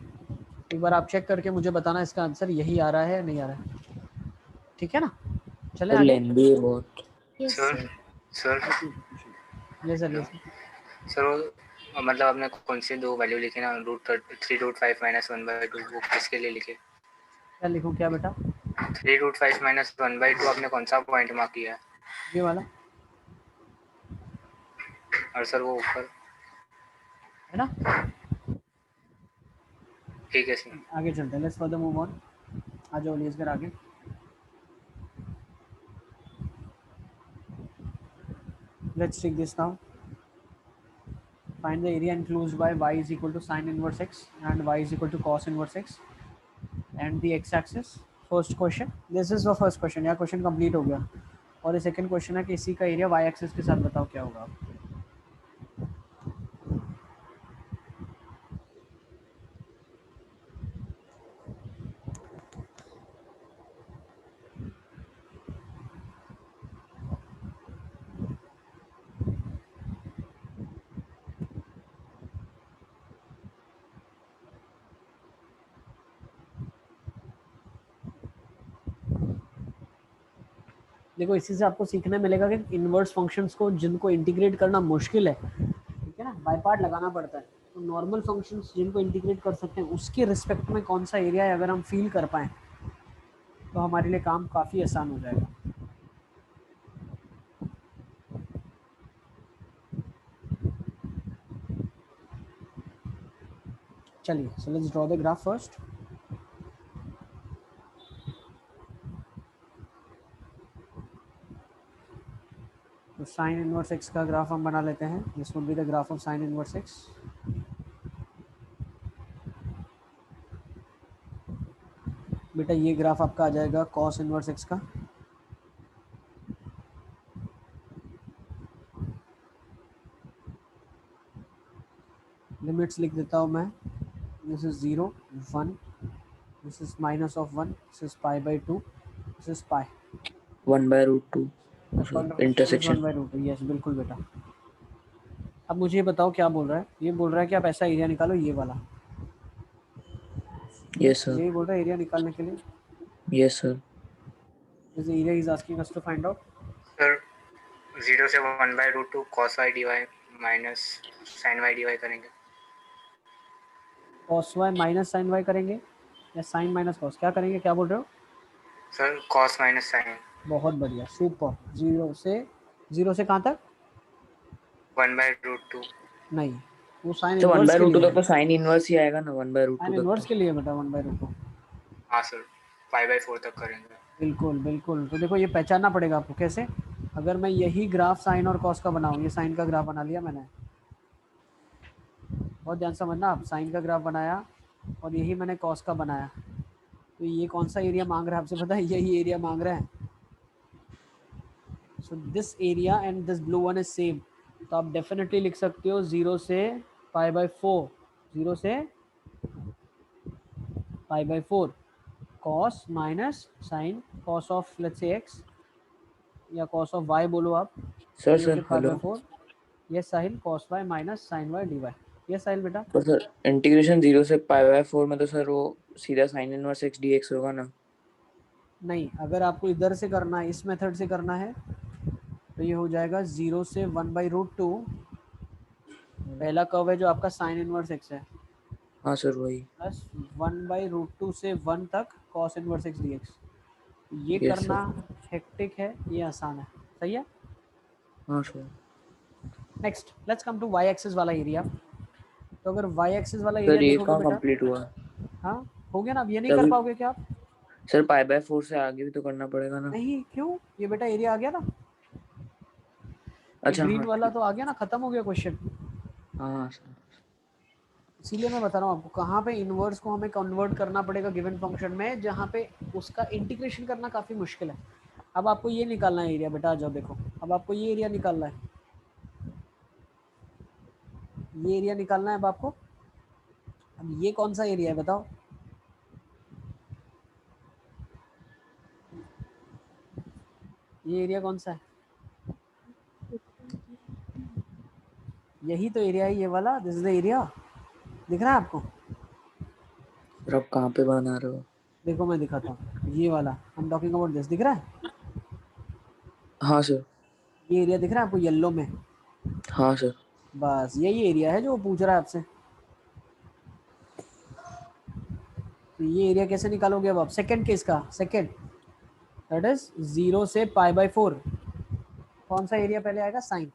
एक बार आप चेक करके मुझे बताना इसका आंसर यही आ रहा है या नहीं आ रहा है, ठीक है ना। चले सर आगे। लेंदी है बहुत। Yes sir sir. सर ये सर, ये सर वो मतलब आपने कौन सी दो वैल्यू लिखी ना, √3√5 -1/2, वो किसके लिए लिखे। क्या लिखूं क्या बेटा, 3√5 -1/2 आपने कौन सा पॉइंट मार्क किया है। ये वाला और सर वो ऊपर, है ना। ठीक है सर। आगे चलते हैं, लेट्स फर्दर मूव ऑन। आ जाओ लेकर आगे। Let's take this now, find the area enclosed by y is equal to sin inverse x and y is equal to cos inverse x and the x axis। First question, this is the first question, यह question complete हो गया। और ये second question है कि इसी का area y axis के साथ बताओ क्या होगा। देखो इसी से आपको सीखने मिलेगा कि इनवर्स फंक्शंस को जिनको इंटीग्रेट करना मुश्किल है, ठीक है ना, बाय पार्ट लगाना पड़ता है। तो नॉर्मल फंक्शंस जिनको इंटीग्रेट कर सकते हैं उसके रिस्पेक्ट में कौन सा एरिया है, अगर हम फील कर पाएँ तो हमारे लिए काम काफ़ी आसान हो जाएगा। चलिए, सो let's draw the graph first. तो साइन इनवर्स एक्स का ग्राफ हम बना लेते हैं. This would be the graph of sine inverse x. बेटा ये ग्राफ आपका आ जाएगा कॉस इनवर्स एक्स का. लिमिट्स लिख देता हूँ मैं. This is 0 1, this is minus of 1, this is pi by 2, this is pi 1/√2 intersection. 1/√2. Yes बिल्कुल बेटा. अब मुझे ये बताओ क्या बोल रहा है. ये बोल रहा है कि आप ऐसा एरिया निकालो ये वाला. Yes sir. यही बोल रहा है एरिया निकालने के लिए. Yes sir. This area is asking us to find out. Sir 0 से 1/√2 cos y dy minus sin y dy करेंगे. Cos Y minus sine y करेंगे या साइन माइनस कॉस, क्या करेंगे, क्या बोल रहे हो? Sir cos minus sin. बहुत बढ़िया, सुपर. 0 से कहाँ तक? 1/√2. नहीं, वो साइन तो इनवर्स के 1/√2 लिए तक तो साइन इनवर्स ही आएगा ना. 1/√2 साइन तक इनवर्स तो. के लिए बेटा 1/√2. हाँ सर, 5/4 तक करेंगे. बिल्कुल बिल्कुल. तो देखो ये पहचानना पड़ेगा आपको. कैसे? अगर मैं यही ग्राफ साइन और कॉस का बनाऊँ, ये साइन का ग्राफ बना लिया मैंने, बहुत ध्यान समझना आप. साइन का ग्राफ बनाया और यही मैंने कॉस का बनाया, तो ये कौन सा एरिया मांग रहा है आपसे पता है? यही एरिया मांग रहा है. So this area and this blue one is same. तो आप डेफिनेटली लिख सकते हो 0 से π/4, 0 से π/4 cos minus sine cos of let's say X या कॉस ऑफ वाई बोलो आप. सर 0 से sir hello. π/4. Yes Sahil, cos Y minus sine Y D Y. Yes Sahil बेटा. तो सर इंटीग्रेशन 0 से π/4 में तो सर वो सीधा साइन इनवर्स x dx होगा ना. नहीं, अगर आपको इधर से करना है, इस मेथड से करना है, तो ये हो जाएगा 0 से 1/√2. पहला कर्व है जो आपका साइन इनवर्स एक्स है, हाँ सर वही. प्लस 1/√2 से 1 तक cos inverse x d x. ये Yes, करना हेक्टिक है, ये आसान है. सही है. हाँ sir. Next let's come to y axis वाला एरिया. तो अगर वाई एक्सिस वाला सर एरिया ये देखोगे कहाँ बेटा, कंप्लीट हुआ? हाँ हो गया ना. अब ये नहीं तभी- कर पाओगे क्या आप? सर π/4 से आगे भी तो करना पड़ेगा ना. नहीं, क्यों? ये बेटा एरिया आ गया ना. अच्छा ग्रीन हाँ वाला ठीक. तो आ गया ना, खत्म हो गया क्वेश्चन. हाँ सर. इसीलिए मैं बता रहा हूँ आपको कहाँ पे इनवर्स को हमें कन्वर्ट करना पड़ेगा गिवन फंक्शन में, जहाँ पे उसका इंटीग्रेशन करना काफ़ी मुश्किल है. अब आपको ये निकालना है एरिया बेटा. आ जाओ देखो, अब आपको ये एरिया निकालना है. ये एरिया निकालना है अब आपको. अब ये कौन सा एरिया है बताओ? ये एरिया कौन सा है? यही तो एरिया है, ये वाला. This is the area. दिख रहा है आपको? सर आप कहाँ पे बना रहे हो? देखो मैं दिखाता हूँ. ये वाला I am talking about this. दिख रहा है? हाँ सर. ये एरिया दिख रहा है आपको येलो में? हाँ सर. बस यही एरिया है जो वो पूछ रहा है आपसे. तो ये एरिया कैसे निकालोगे अब आप? सेकंड केस का सेकंड, दैट इज 0 से π/4. कौन सा एरिया पहले आएगा? साइन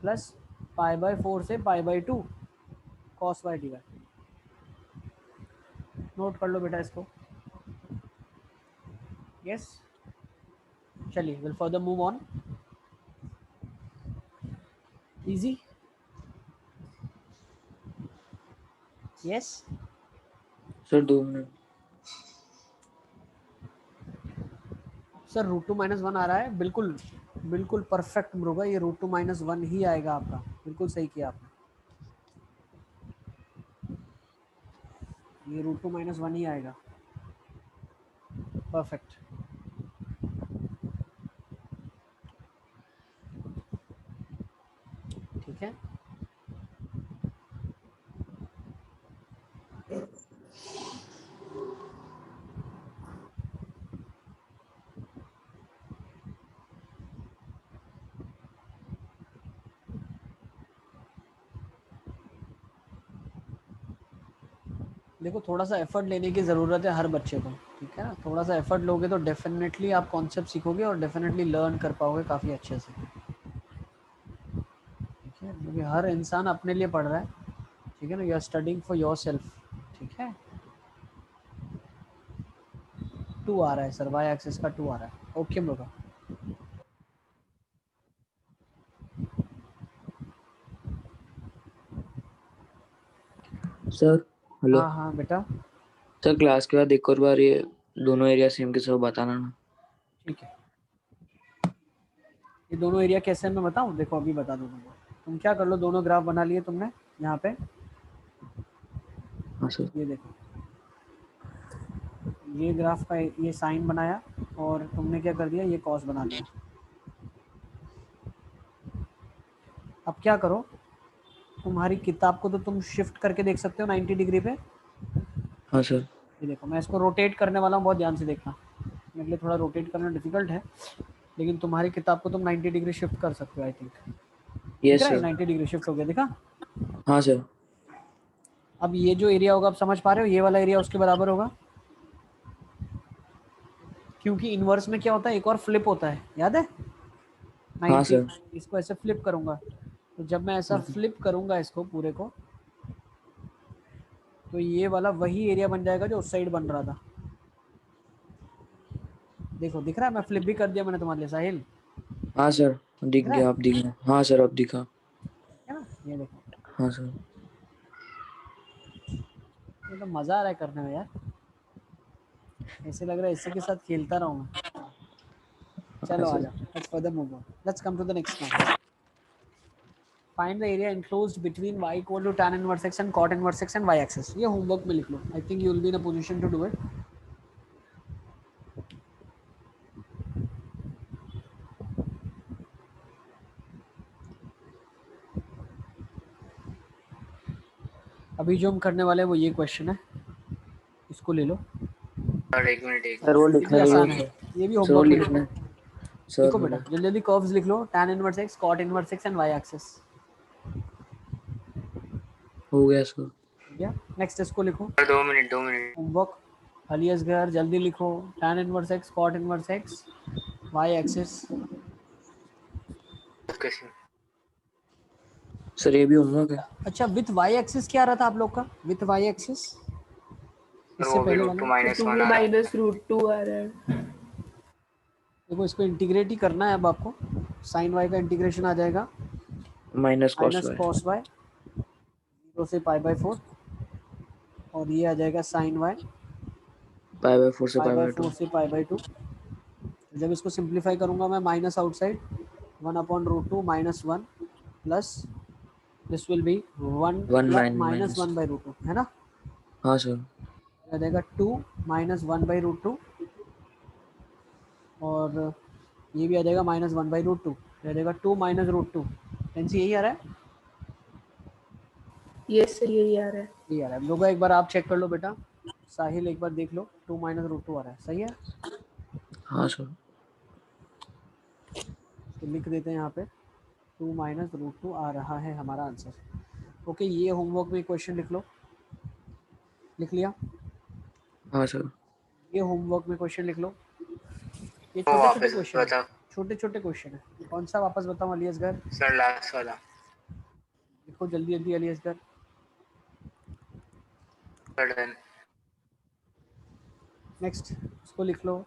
प्लस π/4 से π/2 cos Y D Y. Note कर लो बेटा इसको. यस चलिए, will further move on. Easy. Yes sir 2 minute. Sir √2 - 1 आ रहा है. बिल्कुल बिल्कुल परफेक्ट होगा ये. √2 - 1 ही आएगा आपका. बिल्कुल सही किया आपने. ये √2 - 1 ही आएगा. परफेक्ट. ठीक है. देखो थोड़ा सा एफर्ट लेने की ज़रूरत है हर बच्चे को. ठीक है ना. थोड़ा सा एफर्ट लोगे तो डेफिनेटली आप कॉन्सेप्ट सीखोगे और डेफिनेटली लर्न कर पाओगे काफ़ी अच्छे से. ठीक है, क्योंकि हर इंसान अपने लिए पढ़ रहा है. ठीक है ना. You are studying for yourself. ठीक है. 2 आ रहा है सर, वाई एक्सिस का 2 आ रहा है. ओके होगा. सर हेलो हाँ हाँ बेटा सर, क्लास के बाद एक और बार ये दोनों एरिया सेम के सब बताना ना। ठीक है। ये दोनों एरिया कैसे मैं बताऊँ? देखो अभी बता दूँ तुमको। तुम क्या कर लो, दोनों ग्राफ बना लिए तुमने यहाँ पे। हाँ सर। ये देखो, ये ग्राफ का ये साइन बनाया और तुमने क्या कर दिया, ये कॉस बना दिया। अब क्या करो, तुम्हारी किताब को तो तुम शिफ्ट करके देख सकते हो 90 डिग्री पे। हाँ सर। ये देखो, मैं इसको रोटेट करने वाला हूँ, बहुत ध्यान से देखना। मेरे लिए थोड़ा रोटेट करना डिफिकल्ट है, लेकिन तुम्हारी किताब को तुम 90 डिग्री शिफ्ट कर सकते हो आई थिंक। दिख यस रहा है सर। 90 डिग्री शिफ्ट हो गया, दिखा? हाँ सर। अब ये जो एरिया होगा, आप समझ पा रहे हो, ये वाला एरिया उसके बराबर होगा, क्योंकि इनवर्स में क्या होता है, एक और फ्लिप होता है, याद है? हाँ 90। सर। इसको ऐसे फ्लिप करूंगा, तो जब मैं ऐसा फ्लिप करूंगा इसको पूरे को, तो ये वाला वही एरिया बन जाएगा जो उस साइड बन रहा था। देखो दिख रहा है, मैं फ्लिप भी कर दिया मैंने तुम्हारे लिए साहिल, हाँ सर, दिख दिख रहा गया, है? अब दिख गया। हाँ सर, अब दिखा। है ना, ये देखो, हाँ सर। ये तो मजा आ रहा है करने में यार, ऐसे लग रहा है इसी के साथ खेलता रहूं मैं। हाँ चलो आ सर। जाओ, let's further move on, let's come to the next one. Find the area enclosed between y equal to tan inverse x and cot inverse x and y axis। ये होमवर्क में लिख लो, I think you will be in a position to do it. अभी जो हम करने वाले हैं वो ये क्वेश्चन है, इसको ले लो। और एक मिनट सर वो ये लिखना भी आसान है। है, ये भी सर वो होमवर्क में लिख लिखना लो। है। सर लिखो बेटा, बोलो। जल्दी जल्दी कर्व्स लिख लो, tan inverse x, cot inverse x and y axis. हो गया सर। या नेक्स्ट इसको लिखो, 2 मिनट। होमवर्क। अलियस घर जल्दी लिखो, tan inverse x, cot inverse x, y axis. कैसे? सर ये भी होमवर्क है। अच्छा, विथ y एक्सिस क्या आ रहा था आप लोग का? विथ y एक्सिस और इससे वो भी पहले रूट वाला, टू तो माइनस 2 वन आ रहा है। माइनस रूट 2 आ रहा है। देखो इसको इंटीग्रेट ही करना है अब आपको। साइन y का इंटीग्रेशन आ जाएगा minus cos minus y. Cos y 0 से पाई बाई 4, और ये आ जाएगा साइन y पाई बाय 4 से पाई पाई बाई बाय 2। 4 से पाई बाई 2। जब इसको सिंप्लीफाई करूंगा मैं, minus outside 1/√2 minus 1 plus this will B 1 1 minus minus. 1/√2, है ना? हाँ सर। आ जाएगा 2 माइनस 1/√2, और ये भी आ जाएगा माइनस 1/√2, आ जाएगा 2 माइनस √2। टेंसी यही आ रहा है, ये सही यही आ रहा है। यही आ रहा है। लोगों एक बार आप चेक कर लो बेटा, साहिल एक बार देख लो, 2 माइनस √2 आ रहा है, सही है? हाँ सर। तो लिख देते हैं यहाँ पे 2 माइनस √2 आ रहा है हमारा आंसर। ओके, ये होमवर्क में क्वेश्चन लिख लो, लिख लिया? हाँ सर। ये होमवर्क में क्वेश्चन लिख लो। ये वो छोटे छोटे वापस क्वेश्चन है, बताओ छोटे छोटे क्वेश्चन है। कौन सा वापस बताऊँ अलियसगर? सर, लास्ट वाला। लिखो जल्दी जल्दी अलियसगर। Sir done. नेक्स्ट इसको लिख लो,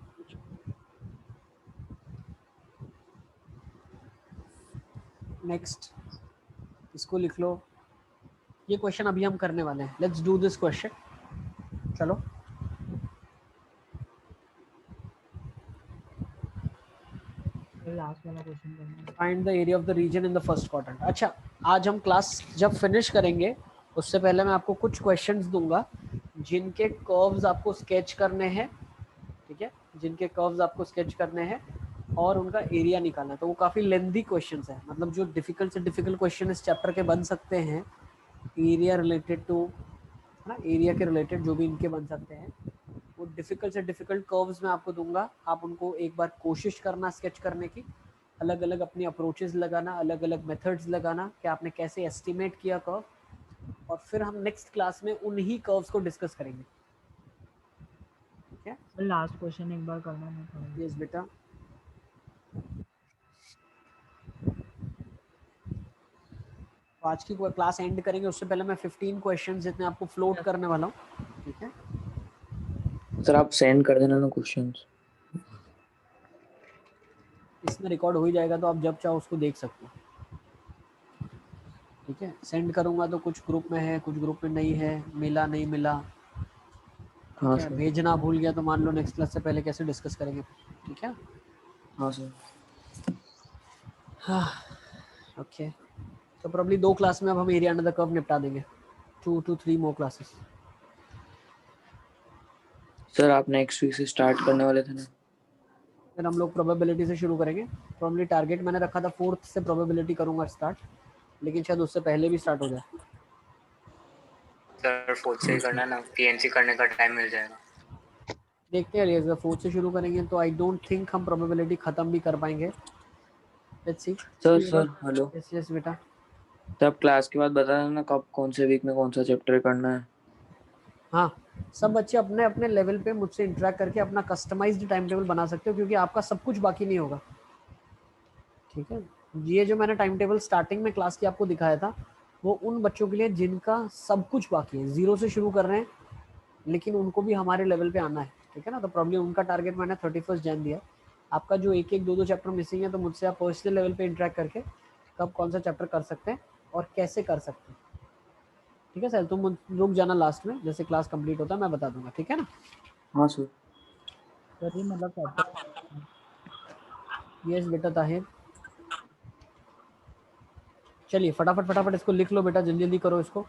नेक्स्ट इसको लिख लो। ये क्वेश्चन अभी हम करने वाले हैं, लेट्स डू दिस क्वेश्चन। चलो लास्ट वाला क्वेश्चन करना है। Find the area of the region in the first quadrant. अच्छा, आज हम क्लास जब फिनिश करेंगे उससे पहले मैं आपको कुछ क्वेश्चंस दूंगा जिनके कर्व्स आपको स्केच करने हैं, ठीक है? जिनके कर्व्स आपको स्केच करने हैं और उनका एरिया निकालना है। तो वो काफ़ी लेंथी क्वेश्चंस है, मतलब जो डिफिकल्ट से डिफिकल्ट क्वेश्चन इस चैप्टर के बन सकते हैं, एरिया रिलेटेड टू, है ना, एरिया के रिलेटेड जो भी इनके बन सकते हैं, वो डिफिकल्ट से डिफिकल्ट कर्व्स मैं आपको दूंगा। आप उनको एक बार कोशिश करना स्केच करने की, अलग अलग अपनी अप्रोचेस लगाना, अलग अलग मेथड्स लगाना कि आपने कैसे एस्टिमेट किया कर्व, और फिर हम नेक्स्ट क्लास में उन्हीं कर्व्स को डिस्कस करेंगे। ठीक है? सर लास्ट क्वेश्चन एक बार करना नहीं पड़ेगा? यस बेटा। तो आज की क्लास एंड करेंगे उससे पहले मैं 15 क्वेश्चंस जितने आपको फ्लोट करने वाला हूँ, ठीक है? सर आप सेंड कर देना ना क्वेश्चंस। इसमें रिकॉर्ड हो ही जाएगा, तो आप जब चाहो उसको देख सकते हो, ठीक है? ठीक है, सेंड करूंगा तो कुछ ग्रुप में है, कुछ ग्रुप में नहीं है, मिला नहीं मिला, हाँ ठीक है, सर। भेजना भूल गया तो मान लो नेक्स्ट क्लास से पहले कैसे डिस्कस करेंगे, ठीक है। हाँ सर। हाँ ओके, तो प्रॉब्ली 2 क्लास में अब हम एरिया अंडर द कर्व निपटा देंगे, 2 to 3 मोर क्लासेस। सर आप नेक्स्ट वीक से स्टार्ट करने वाले थे ना? फिर हम लोग प्रोबेबिलिटी से शुरू करेंगे। प्रॉब्ली टारगेट मैंने रखा था 4th से प्रोबेबिलिटी करूंगा स्टार्ट, लेकिन शायद उससे पहले भी स्टार्ट हो जाए। सर 4th से ही करना ना, पीएनसी करने का टाइम मिल जाएगा। देखते हैं अगर 4th से शुरू करेंगे तो आई डोंट थिंक हम प्रोबेबिलिटी खत्म भी कर पाएंगे। Let's see. Sir hello yes yes बेटा। तो आप क्लास के बाद बता देना कब कौन से वीक में कौन सा चैप्टर करना है। हाँ, सब बच्चे अपने अपने लेवल पे मुझसे इंटरेक्ट करके अपना कस्टमाइज्ड टाइम टेबल बना सकते हो, क्योंकि आपका सब कुछ बाकी नहीं होगा, ठीक है। ये जो मैंने टाइम टेबल स्टार्टिंग में क्लास की आपको दिखाया था, वो उन बच्चों के लिए जिनका सब कुछ बाकी है, 0 से शुरू कर रहे हैं लेकिन उनको भी हमारे लेवल पे आना है, ठीक है ना। तो प्रॉब्लम उनका टारगेट मैंने 31 जन दिया। आपका जो एक एक दो दो चैप्टर मिसिंग है, तो मुझसे आप पर्सनल लेवल पे इंटरेक्ट करके कब कौन सा चैप्टर कर सकते हैं और कैसे कर सकते हैं, ठीक है सर। तुम रुक जाना, लास्ट में जैसे क्लास कंप्लीट होता है मैं बता दूंगा, ठीक है ना। हाँ सर। सर ये मतलब चैप्टर यस बेटा ताहिर, चलिए फटाफट फटाफट इसको लिख लो बेटा, जल्दी जल्दी करो इसको।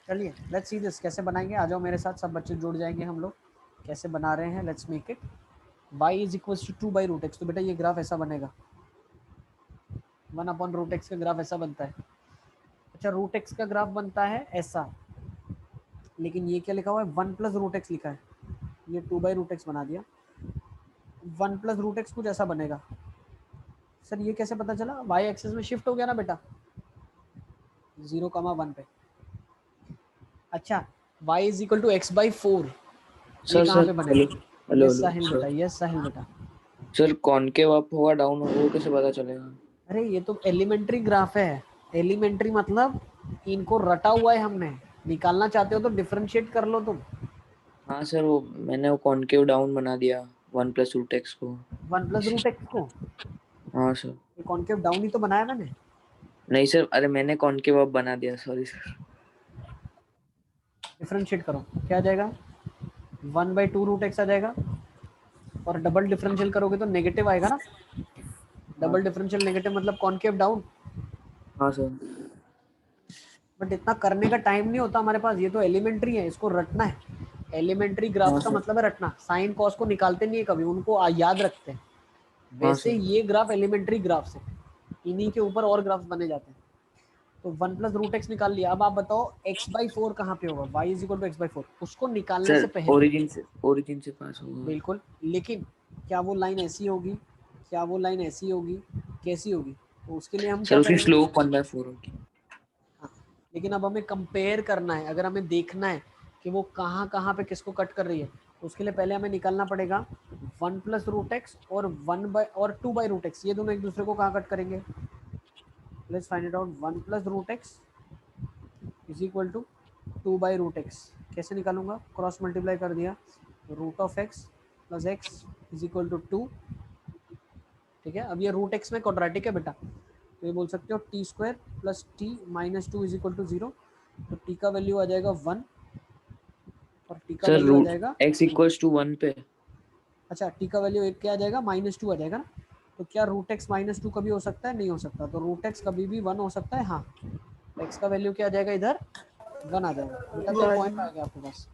चलिए लेट्स सी दिस, कैसे बनाएंगे, आ जाओ मेरे साथ, सब बच्चे जुड़ जाएंगे हम लोग। कैसे बना रहे हैं, let's make it. y is equal to 2/√x, तो बेटा ये ग्राफ ऐसा बनेगा, 1/√x का ग्राफ ऐसा बनता है। अच्छा, √x का ग्राफ बनता है ऐसा, लेकिन ये क्या लिखा हुआ है, 1+√x लिखा है, ये 2/√x बना दिया। 1+√x कुछ ऐसा बनेगा। सर ये कैसे पता चला, y एक्सिस में शिफ्ट हो गया ना बेटा, 0,1 पे। अच्छा, y is equal to x/4, ये कहाँ पे बनेगा? हेलो यस साहिल बेटा, सर। यस साहिल बेटा। सर कॉनकेव अप होगा डाउन होगा वो कैसे पता चलेगा? अरे ये तो एलिमेंट्री ग्राफ है, एलिमेंट्री मतलब इनको रटा हुआ है हमने, निकालना चाहते हो तो डिफरेंशिएट कर लो तुम। हाँ सर, वो मैंने वो कॉनकेव डाउन बना दिया 1+√x को। 1+√x को, हाँ सर। ये कॉन्केव डाउन ही तो बनाया मैंने। नहीं सर, अरे मैंने कॉनकेव अप बना दिया, सॉरी सर। डिफरेंशिएट करो, क्या आ जाएगा, 1/2√x आ जाएगा, और डबल डिफरेंशियल करोगे तो नेगेटिव आएगा ना। डबल डिफरेंशियल नेगेटिव मतलब कॉन्केव डाउन। हाँ सर। बट इतना करने का टाइम नहीं होता हमारे पास, ये तो एलिमेंट्री है, इसको रटना है। एलिमेंट्री ग्राफ हाँ का सर। मतलब है रटना, साइन कॉस को निकालते नहीं है कभी, उनको याद रखते हैं। हाँ वैसे सर। ये ग्राफ एलिमेंट्री ग्राफ से, इन्हीं के ऊपर और ग्राफ्स बने जाते हैं। तो 1+√x निकाल लिया। अब आप बताओ x/4 कहाँ पे होगा, y is equal to x/4, उसको निकालने से सर पहले। ओरिजिन से पास होगा। बिल्कुल, लेकिन क्या वो लाइन ऐसी होगी, क्या वो लाइन ऐसी होगी, कैसी होगी, तो उसके लिए हम सर क्या उसकी करेंगे। स्लोप 1/4 होगी। हाँ, लेकिन अब हमें कंपेयर करना है, अगर हमें देखना है कि वो कहाँ कहाँ पे किसको कट कर रही है, तो उसके लिए पहले हमें निकालना पड़ेगा 1+√x और 2/√x, ये दोनों एक दूसरे को कहाँ कट करेंगे। Let's find it out, 1+√x is equal to 2/√x, कैसे निकालूंगा, क्रॉस मल्टीप्लाई कर दिया, √(x + x is equal to 2, ठीक है। अब ये √x में क्वाड्रेटिक है बेटा, तो ये बोल सकते हो t² + t - 2 is equal to 0, तो t का वैल्यू आ जाएगा 1 और t का सर वैल्यू आ जाएगा x = 1 पे। अच्छा, t का वैल्यू एक क्या आ जाएगा, -2 आ जाएगा ना। तो क्या √x - 2 कभी हो सकता है, नहीं हो सकता, तो √x कभी भी 1 हो सकता है। हाँ, x का वैल्यू क्या आ जाएगा, इधर 1 आ जाएगा बेटा, तो पॉइंट आ गया आपके पास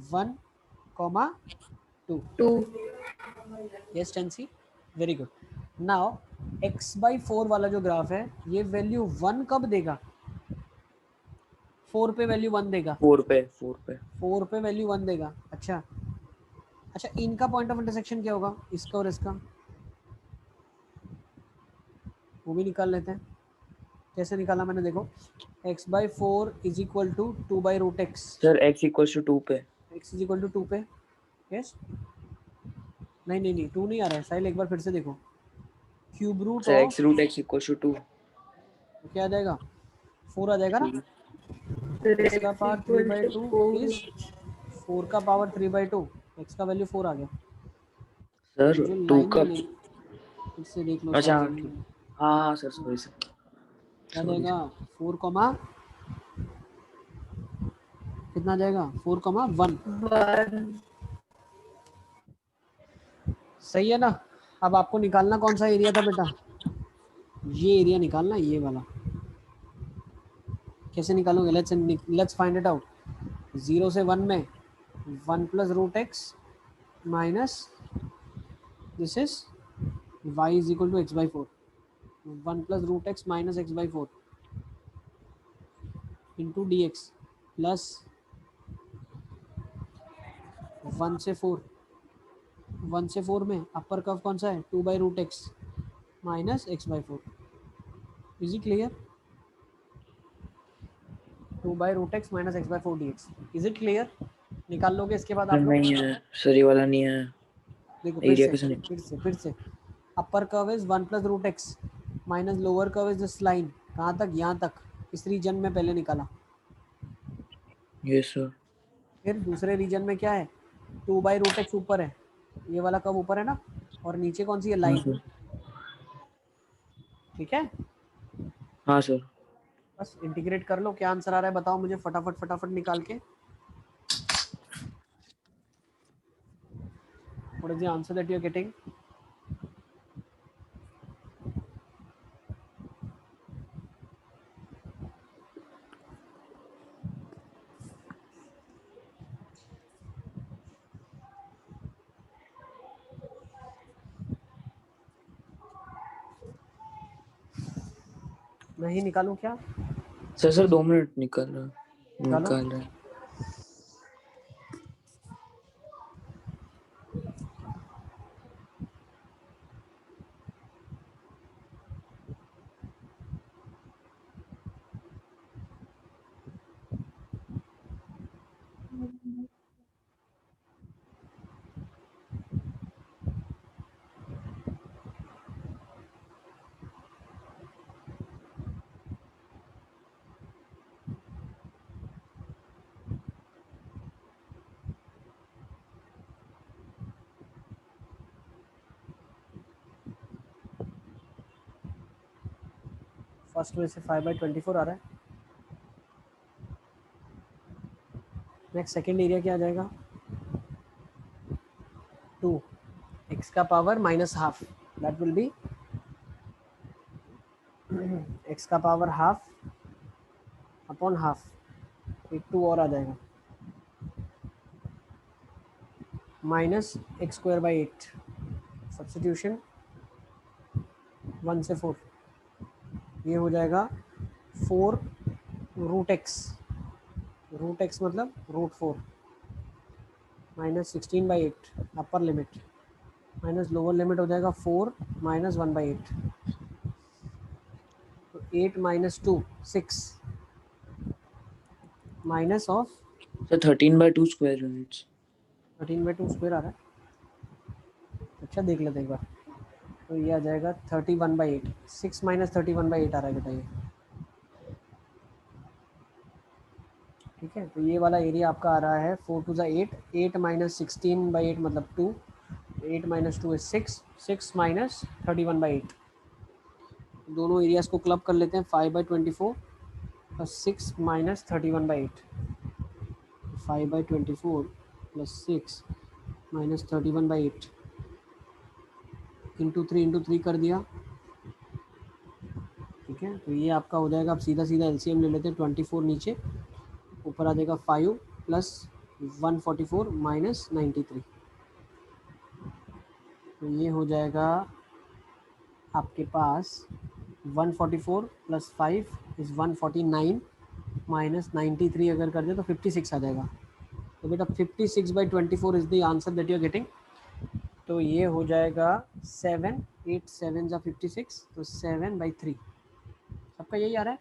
1,2। 2 yes Tennessee, very good. Now x/4 वाला जो ग्राफ है, ये वैल्यू 1 कब देगा, 4 पे वैल्यू 1 देगा, 4 पे 4 पे वैल्यू 1 देगा। अच्छा अच्छा, इनका पॉइंट ऑफ इंटरसेक्शन क्या होगा, इसका और इसका, वो भी निकाल लेते हैं। कैसे निकाला मैंने, देखो, x/4 is equal to 2/√x, sir x = 2 पे। x इज इक्वल टू 2 पे, यस। नहीं नहीं नहीं, 2 नहीं आ रहा है साहिल, एक बार फिर से देखो। Cube root sir of x root x equal to 2। तो क्या आ जाएगा, 4 आ जाएगा ना। फिर x का x power equal 3/2 to 4 is 4 का पावर 3/2, x का वैल्यू 4 आ गया। सर जो 2 लाइन का, में ले, फिर से देख लो अच्छा साहिल। ठीक, हाँ सर सॉरी सर, क्या सॉरी देगा, सर। 4 कॉमा कितना जाएगा, 4,1। 1। सही है ना। अब आपको निकालना कौन सा एरिया था बेटा, ये एरिया निकालना, ये वाला। कैसे निकालोगे, लेट्स फाइंड इट आउट। 0 से 1 में 1 plus root x minus this is y is equal to x by 4। 1 plus root x minus x by 4 into D x plus 1 से 4, 1 से 4 में अपर कर्व कौन सा है, 2/√x minus x by 4। Is it clear, 2/√x minus x by 4 D X. Is it clear, निकाल लोगे इसके बाद आप लोग। नहीं है सर, ये वाला नहीं है देखो एरिया कैसे नहीं। फिर से upper curve is 1 plus root x minus lower curve is this line, कहाँ तक, यहाँ तक, इस रीजन में पहले निकाला। ये सर, फिर दूसरे रीजन में क्या है, 2/√x ऊपर है, ये वाला कर्व ऊपर है ना, और नीचे कौन सी है, हाँ लाइन। सर, ठीक है, हाँ सर। बस इंटीग्रेट कर लो, क्या आंसर आ रहा है बताओ मुझे फटाफट फटाफट निकाल के। What is the answer that you are getting. नहीं निकालूं क्या, सर सर 2 मिनट निकाल रहा, निकालो। निकाल रहा है। फर्स्ट में से 5/24 आ रहा है। नेक्स्ट सेकेंड एरिया क्या आ जाएगा, 2 एक्स का power minus half, that will be x का पावर हाफ अपॉन हाफ, एक 2 और आ जाएगा, minus x square by 8। Substitution 1 से 4, ये हो जाएगा 4√x, रूट एक्स मतलब √4 minus 16/8 upper limit minus lower limit हो जाएगा 4 माइनस 1/8। तो 8 minus 2 6 minus of sir 13/2 square units. 13/2 square आ रहा है। अच्छा देख लेते हैं एक बार, तो ये आ जाएगा 31/8, 6 माइनस 31/8 आ रहा है बेटा ये। ठीक है, तो ये वाला एरिया आपका आ रहा है 4 2 8, 8 माइनस 16/8 मतलब 2, 8 माइनस 2 is 6, 6 माइनस 31/8। दोनों एरियाज को क्लब कर लेते हैं, 5/24 plus 6 minus 31/8, 5/24 plus 6 minus 31/8 into 3 कर दिया। ठीक है, तो ये आपका हो जाएगा, आप सीधा सीधा एलसीएम ले लेते हैं, 24 नीचे, ऊपर आ जाएगा 5 प्लस 144 माइनस 93। तो ये हो जाएगा आपके पास 144 प्लस 5 इज़ 149 माइनस 93 अगर कर दे तो 56 आ जाएगा। तो बेटा 56/24 is the answer that you are getting. तो ये हो जाएगा 7 8 7 जा 56, तो 7/3। सबका यही आ रहा है।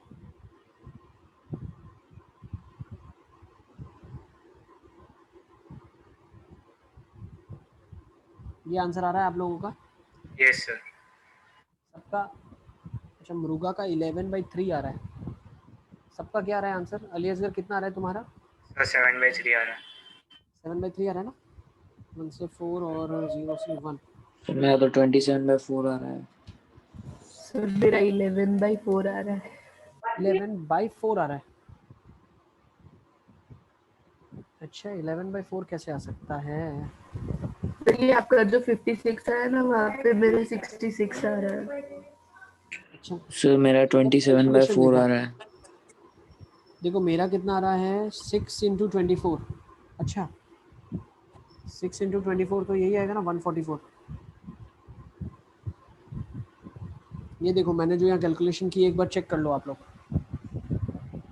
ये आंसर आ रहा है आप लोगों का यस सर। सबका? अच्छा, मृगा का 11/3 आ रहा है। सबका क्या आ रहा है आंसर? अली असगर कितना आ रहा है तुम्हारा? सर 7/3 आ रहा है। 7/3 आ रहा है ना? 1 से 4 और 0 से 1। तो मेरा तो 27/4 आ रहा है। सर मेरा 11/4 आ रहा है। 11/4 आ रहा है। अच्छा, 11/4 कैसे आ सकता है? तो ये आपका जो 56 है ना, वहाँ पे मेरा 66 आ रहा है। अच्छा, सर मेरा कैलकुलेशन 27/4 देखो, आ रहा है। देखो मेरा कितना आ रहा है 6 इंटू 24। अच्छा, 6 इंटू 24 तो यही आएगा ना 144। ये देखो मैंने जो यहाँ कैलकुलेशन की, एक बार चेक कर लो आप लोग।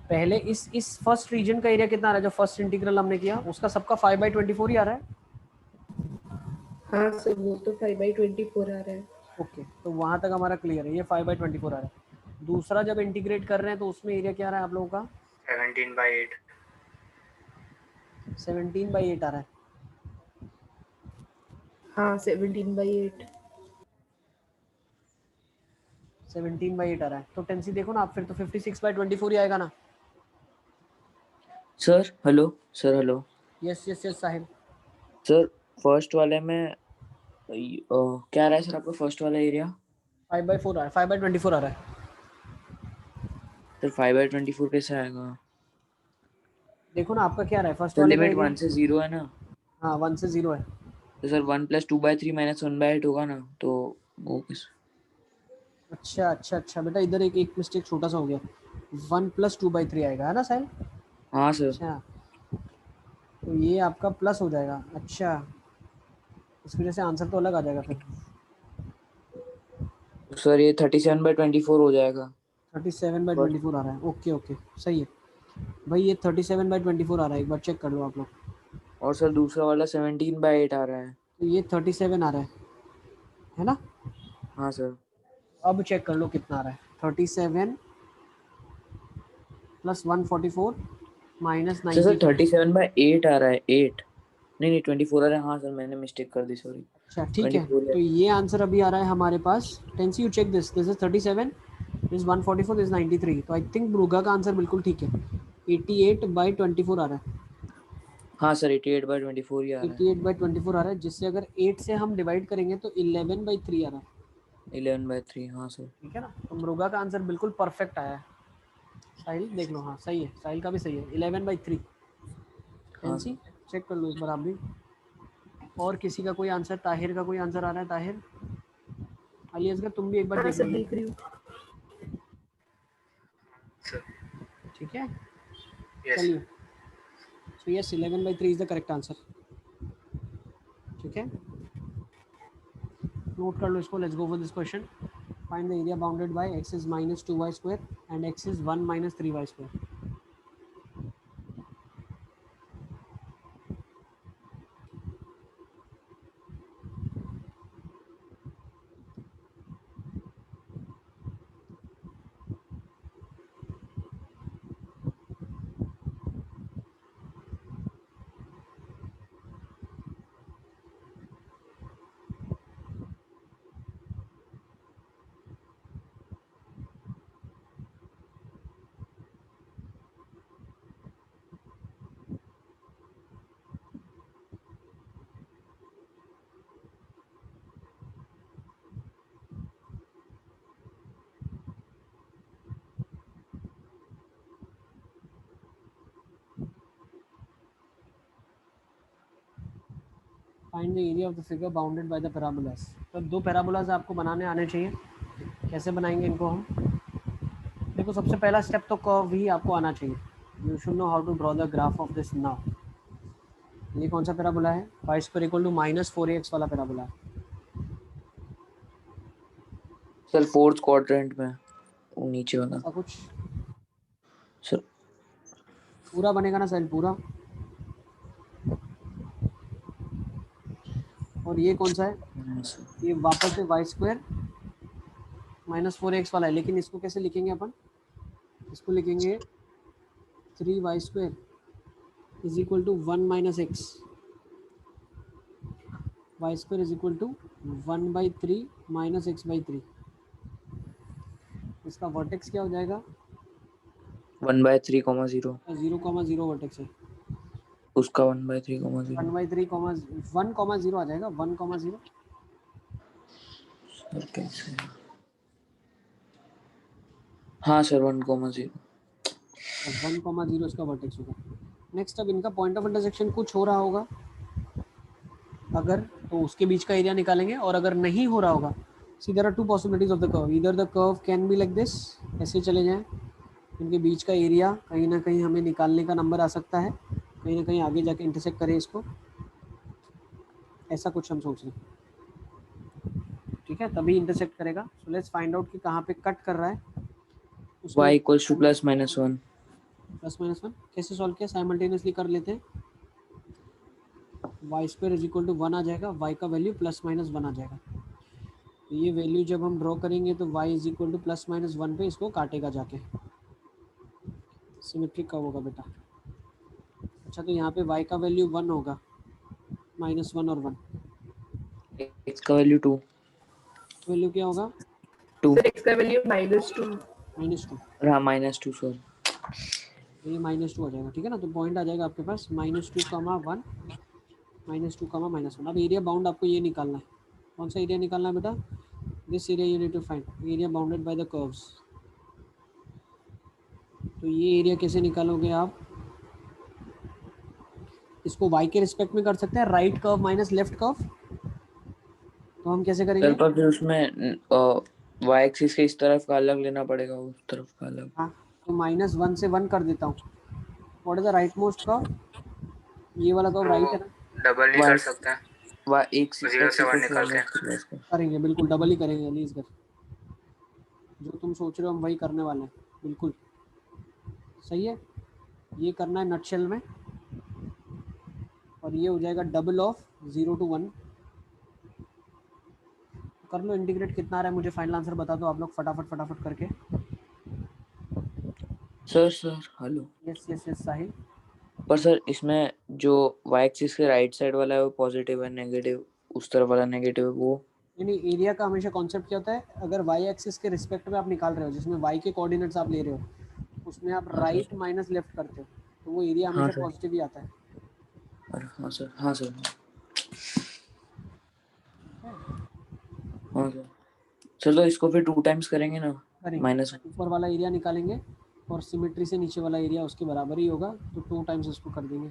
पहले इस फर्स्ट रीजन का एरिया कितना आ रहा है? जो फर्स्ट इंटीग्रल हमने किया उसका सबका 5/24 ही आ रहा है। हाँ सर, वो तो 5/24 आ रहा है। ओके, तो वहाँ तक हमारा क्लियर है, ये 5/24 आ रहा है। दूसरा जब इंटीग्रेट कर रहे हैं तो उसमें एरिया क्या आ रहा है आप लोगों का? 17/8। 17/8 आ रहा है। हाँ 17/8। 17/8 आ रहा है। तो टेंसी देखो ना आप, फिर तो 56/24 ही आएगा ना? Sir hello, sir hello. Yes yes yes Sahib. Sir first वाले में क्या आ रहा है सर आपका फर्स्ट वाला एरिया? 5/4 आ रहा है, 5/24 आ रहा है। सर 5/24 कैसे आएगा? देखो ना आपका क्या आ रहा है फर्स्ट सर वाले का लिमिट एरिया? 1 से 0 है ना? हाँ 1 से 0 है। तो सर 1 + 2/3 - 1/8 होगा ना, तो वो किस? अच्छा अच्छा अच्छा बेटा, इधर एक मिस्टेक छोटा सा हो गया। 1 + 2/3 आएगा, है ना साहिल? हाँ सर। अच्छा, तो ये आपका प्लस हो जाएगा। अच्छा, इस वजह से आंसर तो अलग आ जाएगा फिर। तो सर ये 37/24 हो जाएगा। 37/24 आ रहा है। ओके ओके, सही है भाई, ये 37/24 आ रहा है। एक बार चेक कर लो आप लोग। और सर दूसरा वाला 17/8 आ रहा है। तो ये 37 आ रहा है ना? हाँ सर। अब चेक कर लो कितना आ रहा है। 37 + 144 - सर 92। 37/8 आ रहा है, 8 नहीं नहीं 24 आ रहा है। हाँ सर मैंने मिस्टेक कर दी, सॉरी। अच्छा ठीक है, 24 है। तो ये आंसर अभी आ रहा है हमारे पास। Tency you check this is 37, this 144, this 93। तो आई थिंक ब्रूगा का आंसर बिल्कुल ठीक है। 88/24 आ रहा है। हाँ सर 88/24 ही आ रहा है। 88/24 आ रहा है, जिससे अगर 8 से हम डिवाइड करेंगे तो 11/3 आ रहा है। 11/3, हाँ सर। ठीक है ना? तो ब्रूगा का आंसर बिल्कुल परफेक्ट आया है। साहिल देख लो, हाँ सही है, साहिल का भी सही है, 11/3। हाँ टेंसी सर। चेक कर लो एक बार आप भी। और किसी का कोई आंसर? ताहिर का कोई आंसर आ रहा है? ताहिर, अली असगर तुम भी एक बार हाँ देख सर, लो। देख रही हूँ। सर ठीक है, यस चलिए। So yes, 11/3 is the correct answer. ठीक है, नोट कर लो इसको। Let's go for this question. Find the area bounded bye x is -2y² and x is 1 - 3y²। Find the area of the figure bounded by the parabolas. तो दो parabolas आपको बनाने आने चाहिए। कैसे बनाएंगे इनको हम? देखो सबसे पहला स्टेप तो कर्व ही आपको आना चाहिए। You should know how to draw the graph of this now. ये कौन सा पैराबोला है? y² = -4ax वाला पैराबोला है। सर फोर्थ क्वाड्रेंट में, वो नीचे वाला। ऐसा कुछ सर पूरा बनेगा ना साइड पूरा? और ये कौन सा है? हाँ, सर। ये वापस से y² -4ax वाला है, लेकिन इसको कैसे लिखेंगे अपन? इसको लिखेंगे 3y² = 1 - x। Y square is equal to 1/3 minus x/3। इसका वर्टेक्स क्या हो जाएगा? 1/3, 0,0 वर्टेक्स है। उसका 1/3, 0। 1/3 1,0 आ जाएगा, 1,0। सर कैसे? हाँ सर, 1,0। 1,0 इसका वर्टेक्स होगा। नेक्स्ट, अब इनका पॉइंट ऑफ इंटरसेक्शन कुछ हो रहा होगा, अगर तो उसके बीच का एरिया निकालेंगे, और अगर नहीं हो रहा होगा, see there are two possibilities of the curve, either the curve can be like this, ऐसे चले जाएं, इनके बीच का एरिया कहीं ना कहीं हमें निकालने का नंबर आ सकता है, कहीं ना कहीं आगे जाके इंटरसेक्ट करें इसको, ऐसा कुछ हम सोच रहे हैं, ठीक है, तभी इंटरसेक्ट करेगा। सो लेट्स फाइंड आउट कि कहाँ पे कट कर रहा है, उसको y इक्वल्स टू +-1। +-1 कैसे सॉल्व किया, साइमल्टेनियसली कर लेते हैं। Y square is equal to 1 आ जाएगा, वाई का वैल्यू +-1 आ जाएगा। तो ये वैल्यू जब हम ड्रॉ करेंगे तो y इज इक्वल टू +-1 पे इसको काटेगा जाके, सिमेट्रिक कब होगा बेटा? अच्छा, तो यहाँ पे y का वैल्यू 1 होगा, -1 और 1, x का वैल्यू 2। वैल्यू क्या होगा? 2। सर x का वैल्यू -2। -2। हाँ, -2 सॉरी। तो ये -2 आ जाएगा, ठीक है ना। तो पॉइंट आ जाएगा आपके पास -2, -2, -1। अब एरिया बाउंड आपको ये निकालना है। कौन सा एरिया निकालना है बेटा? This area you need to find, area bounded by the curves. तो ये एरिया कैसे निकालोगे आप? इसको y के रिस्पेक्ट में कर सकते हैं, right curve minus left curve. तो हम कैसे करेंगे? सर पर फिर उसमें y एक्सिस के इस तरफ का अलग लेना पड़ेगा, उस तरफ का अलग। हाँ, तो -1 से 1 कर देता हूँ। What is the right most curve? ये वाला कर्व राइट है ना? डबल नहीं कर सकते हैं, y एक 0 से 1 निकाल के। करेंगे, बिल्कुल डबल ही करेंगे अलीसगर, जो तुम सोच रहे हो हम वही करने वाले हैं, बिल्कुल सही है। ये करना है नटशेल में, और ये हो जाएगा डबल ऑफ 0 to 1। कर लो इंटीग्रेट, कितना आ रहा है मुझे फाइनल आंसर बता दो आप लोग फटाफट करके। Sir hello. यस साहिल। पर सर इसमें जो y एक्सिस के राइट साइड वाला है वो पॉजिटिव है, नेगेटिव उस तरफ वाला नेगेटिव है वो। यानी एरिया का हमेशा कॉन्सेप्ट क्या होता है, अगर y एक्सिस के रिस्पेक्ट में आप निकाल रहे हो, जिसमें y के कोऑर्डिनेट्स आप ले रहे हो, उसमें आप हाँ राइट सर। माइनस लेफ्ट करते हो, तो वो एरिया हाँ हमेशा सर। पॉजिटिव ही आता है। हाँ सर। हाँ सर। हाँ सर। चलो इसको फिर 2 टाइम्स करेंगे ना, करेंगे, -1। ऊपर वाला एरिया निकालेंगे और सिमेट्री से नीचे वाला एरिया उसके बराबर ही होगा, तो 2 टाइम्स इसको कर देंगे।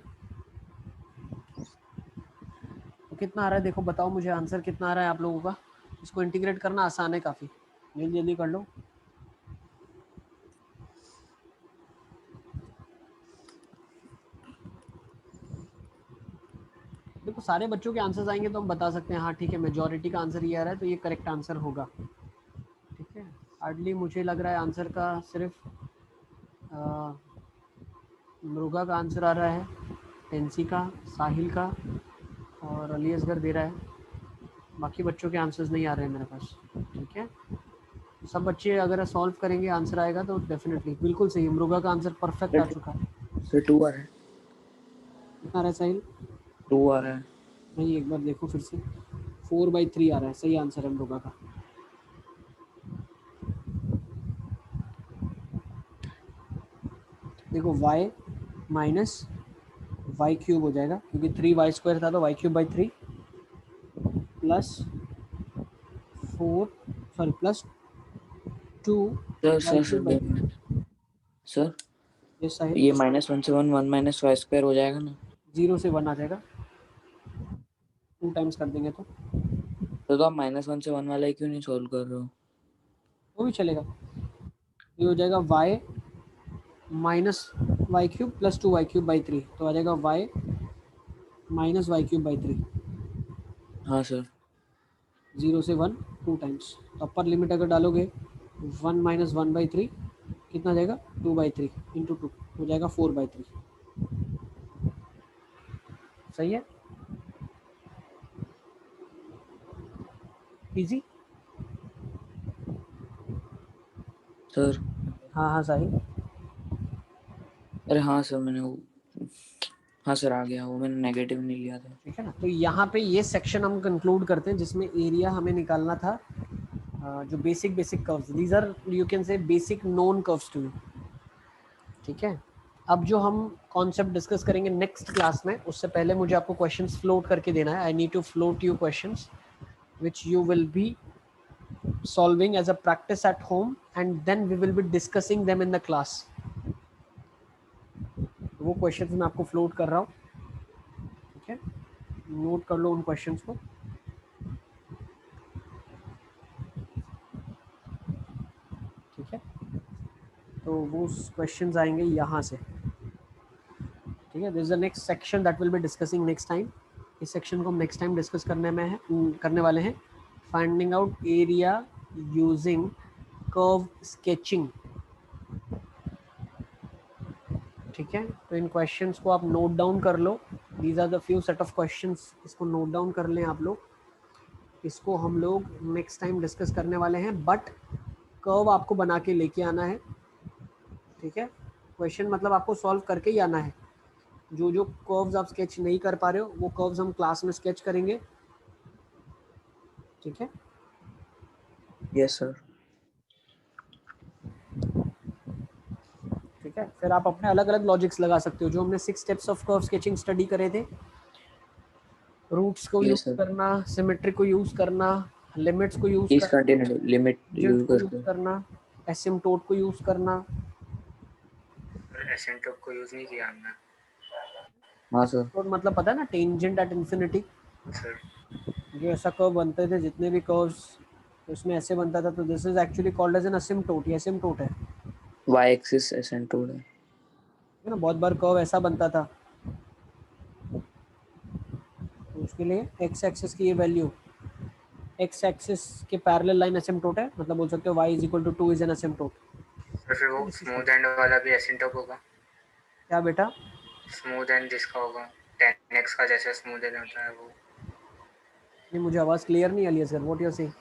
तो कितना आ रहा है देखो, बताओ मुझे आंसर कितना आ रहा है आप लोगों का। इसको इंटीग्रेट करना आसान है काफ़ी, जल्दी जल्दी कर लो। देखो सारे बच्चों के आंसर्स आएंगे तो हम बता सकते हैं हाँ ठीक है, मेजॉरिटी का आंसर ये आ रहा है तो ये करेक्ट आंसर होगा, ठीक है। हार्डली मुझे लग रहा है आंसर का सिर्फ मृगा का आंसर आ रहा है, टेंसी का, साहिल का और अली असगर दे रहा है, बाकी बच्चों के आंसर्स नहीं आ रहे हैं मेरे पास, ठीक है। सब बच्चे अगर सॉल्व करेंगे आंसर आएगा तो डेफिनेटली बिल्कुल सही, मृगा का आंसर परफेक्ट आ चुका है। सर 2 आ रहा है। कितना आ रहा है साहिल? 2 आ रहा है। नहीं, एक बार देखो फिर से, 4/3 आ रहा है, सही आंसर है मृगा का। देखो y माइनस वाई क्यूब हो जाएगा, क्योंकि 3y² था तो y³ 3 +2 sir y³ 2 3। Minute. Sir ये साहिल ये -1 से 1 -y² हो जाएगा ना? 0 से 1 आ जाएगा, 2 टाइम्स कर देंगे तो आप -1 से 1 वाला ही क्यों नहीं सॉल्व कर रहे हो? वो भी चलेगा। ये हो जाएगा y माइनस y³ +2 y³ 3, तो आ जाएगा y माइनस y³ 3। हाँ सर। 0 से 1 2 टाइम्स, तो अपर लिमिट अगर डालोगे 1 - 1/3 कितना आ जाएगा, 2/3 इंटू 2 हो जाएगा 4/3, सही है, इजी। सर हाँ साहिल। अरे हाँ सर, मैंने वो हाँ सर आ गया, वो मैंने नेगेटिव नहीं लिया था। ठीक है ना। तो यहाँ पे ये सेक्शन हम कंक्लूड करते हैं जिसमें एरिया हमें निकालना था जो basic curves, these are you can say basic known curves to you. ठीक है, अब जो हम कॉन्सेप्ट डिस्कस करेंगे नेक्स्ट क्लास में, उससे पहले मुझे आपको क्वेश्चंस फ्लोट करके देना है। I need to float you questions which you will be solving as a practice at home and then we will be discussing them in the class. वो क्वेश्चंस मैं आपको फ्लोट कर रहा हूँ, ठीक है, नोट कर लो उन क्वेश्चंस को। ठीक है, तो वो क्वेश्चंस आएंगे यहाँ से। ठीक है, this is the next section that will be discussing next time. इस सेक्शन को हम नेक्स्ट टाइम डिस्कस करने वाले हैं, finding out area using curve sketching. ठीक है, तो इन क्वेश्चंस को आप नोट डाउन कर लो। These are the few set of questions, इसको नोट डाउन कर लें आप लोग। इसको हम लोग नेक्स्ट टाइम डिस्कस करने वाले हैं, बट कर्व आपको बना के लेके आना है। ठीक है, क्वेश्चन मतलब आपको सॉल्व करके ही आना है। जो जो कर्व्स आप स्केच नहीं कर पा रहे हो वो कर्व्स हम क्लास में स्केच करेंगे। ठीक है, यस सर। ठीक है, फिर आप अपने अलग अलग लॉजिक्स लगा सकते हो। जो हमने 6 steps of curve sketching study करे थे, रूट्स को Yes, यूज sir. करना, सिमेट्री को यूज करना, लिमिट्स को यूज इस करना, कंटिन्यू लिमिट यूज को यूज करके। करना, एसिम्पटोट को यूज करना। एसिम्पटोट को यूज नहीं किया हमने हाँ सर। तो मतलब पता है ना, टेंजेंट एट इन्फिनिटी, सर। जो ऐसा कर्व बनते थे, जितने भी कर्व्स उसमें ऐसे बनता था, तो this is actually called as an asymptote. ये एसिम्पटोट है वाई एक्सिस एसेंटोड है। ना। बहुत बार कर्व ऐसा बनता था, तो उसके लिए एक्स एक्सिस की ये वैल्यू, एक्स एक्सिस के पैरेलल लाइन एसिम्पटोट है, मतलब बोल सकते हो y = 2 इज एन एसिम्पटोट। तो फिर वो स्मूथ एंड वाला भी एसिम्पटोट होगा? क्या बेटा? स्मूथ एंड जिसका होगा 10x का जैसे स्मूथ एंड होता है वो। नहीं, मुझे आवाज क्लियर नहीं आ रही है sir, what you are saying?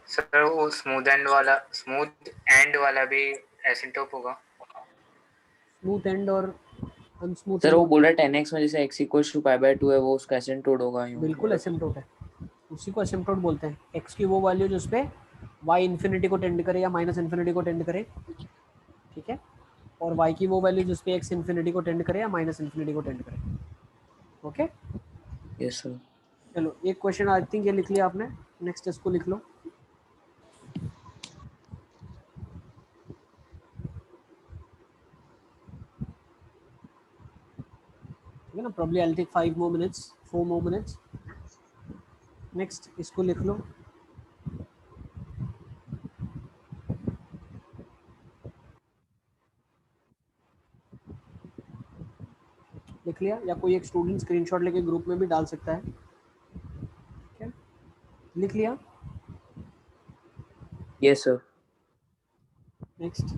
Sir वो स्मूथ एंड वाला भी एसिम्पटोट होगा? स्मूथ एंड और अनस्मूथ सर एंड वो बोल रहा है 10x में जैसे x = π/2 है, वो उसका एसेंटोड होगा। यूं बिल्कुल एसिम्पटोट है, उसी को एसिम्पटोट बोलते हैं। x की वो वैल्यू जिस पे y इन्फिनिटी को टेंड करे या माइनस इन्फिनिटी को टेंड करे। ठीक है, और y की वो वैल्यू जिस पे x इन्फिनिटी को टेंड करे या माइनस इन्फिनिटी को टेंड करे। Okay, yes sir. चलो एक क्वेश्चन आई थिंक ये लिख लिया आपने, नेक्स्ट इसको लिख लो। ठीक है ना, probably I'll take 5 more minutes, 4 more minutes. Next इसको लिख लो। लिख लिया, या कोई एक स्टूडेंट स्क्रीनशॉट लेके ग्रुप में भी डाल सकता है। ठीक है, लिख लिया। Yes sir. Next,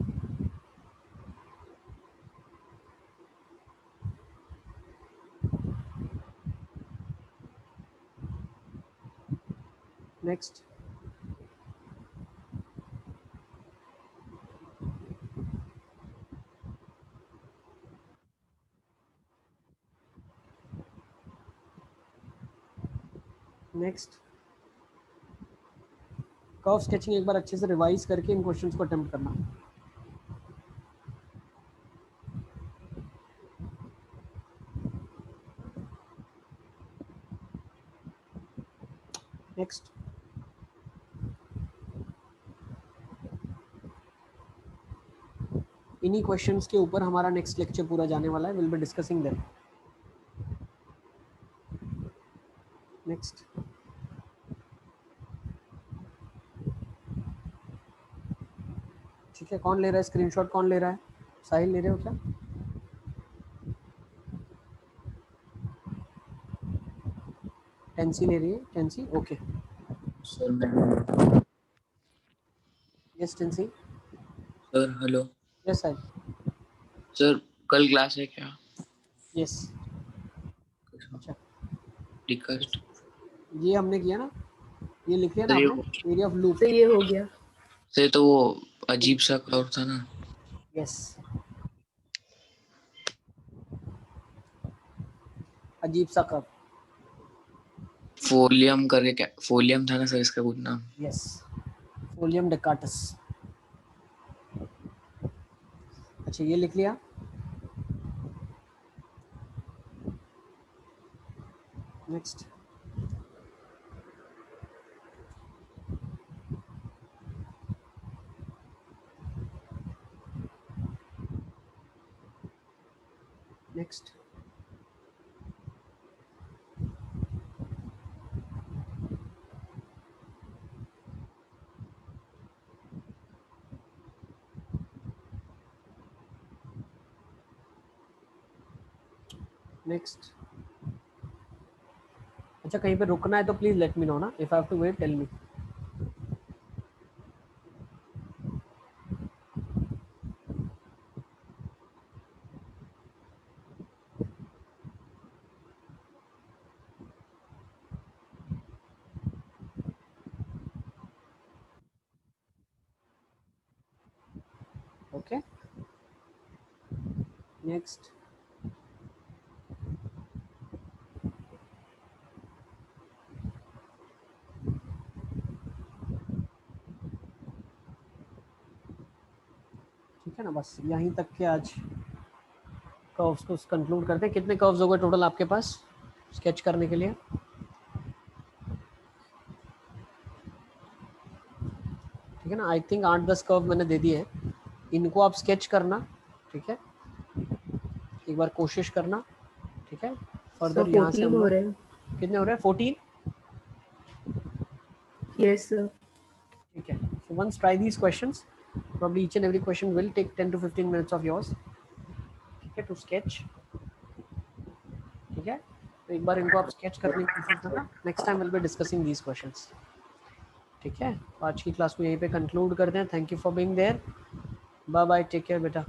next, next. Curve sketching एक बार अच्छे से रिवाइज करके इन क्वेश्चंस को अटेम्प्ट करना। नेक्स्ट, इन्हीं क्वेश्चंस के ऊपर हमारा नेक्स्ट लेक्चर पूरा जाने वाला है। Will be discussing them. Next, ठीक है, कौन ले रहा है स्क्रीनशॉट? कौन ले रहा है? साहिल ले रहे हो क्या? टेंसी ले रही है, टेंसी, ओके। सर मैं yes Tency, sir hello yes Sahil, sir, कल क्लास है क्या? यस। अच्छा, रिक्वेस्ट ये हमने किया ना, ये लिख लिया ना सर। आपने, एरिया ऑफ लूप। तो ये हो गया। सर तो वो अजीब सा कर्व था ना। यस, अजीब सा कर्व। फोलियम करके क्या, फोलियम था ना सर इसका कुछ नाम? Yes, folium Descartes. अच्छा ये लिख लिया। नेक्स्ट। नेक्स्ट। नेक्स्ट। अच्छा कहीं पे रुकना है तो प्लीज लेट मी नो ना, if I have to wait tell me. Okay next. ठीक है ना, बस यहीं तक के आज कर्व्स को कंक्लूड करते हैं। कितने कर्व्स हो गए टोटल आपके पास स्केच करने के लिए? ठीक है ना, आई थिंक 8-10 कर्व मैंने दे दिए हैं, इनको आप स्केच करना। ठीक है, एक बार कोशिश करना। ठीक है, फर्दर यहाँ से 14 हम हो लोग रहे हैं। कितने हो रहे हैं? 14। Yes sir. ठीक है, so once try these questions, probably each and every question will take 10 to 15 minutes of yours, ठीक है, to sketch। ठीक है, तो एक बार इनको आप स्केच करने की कोशिश करना। Next time will be discussing these questions. ठीक है, आज की क्लास को यहीं पे कंक्लूड करते हैं। Thank you for being there. Bye bye, take care बेटा।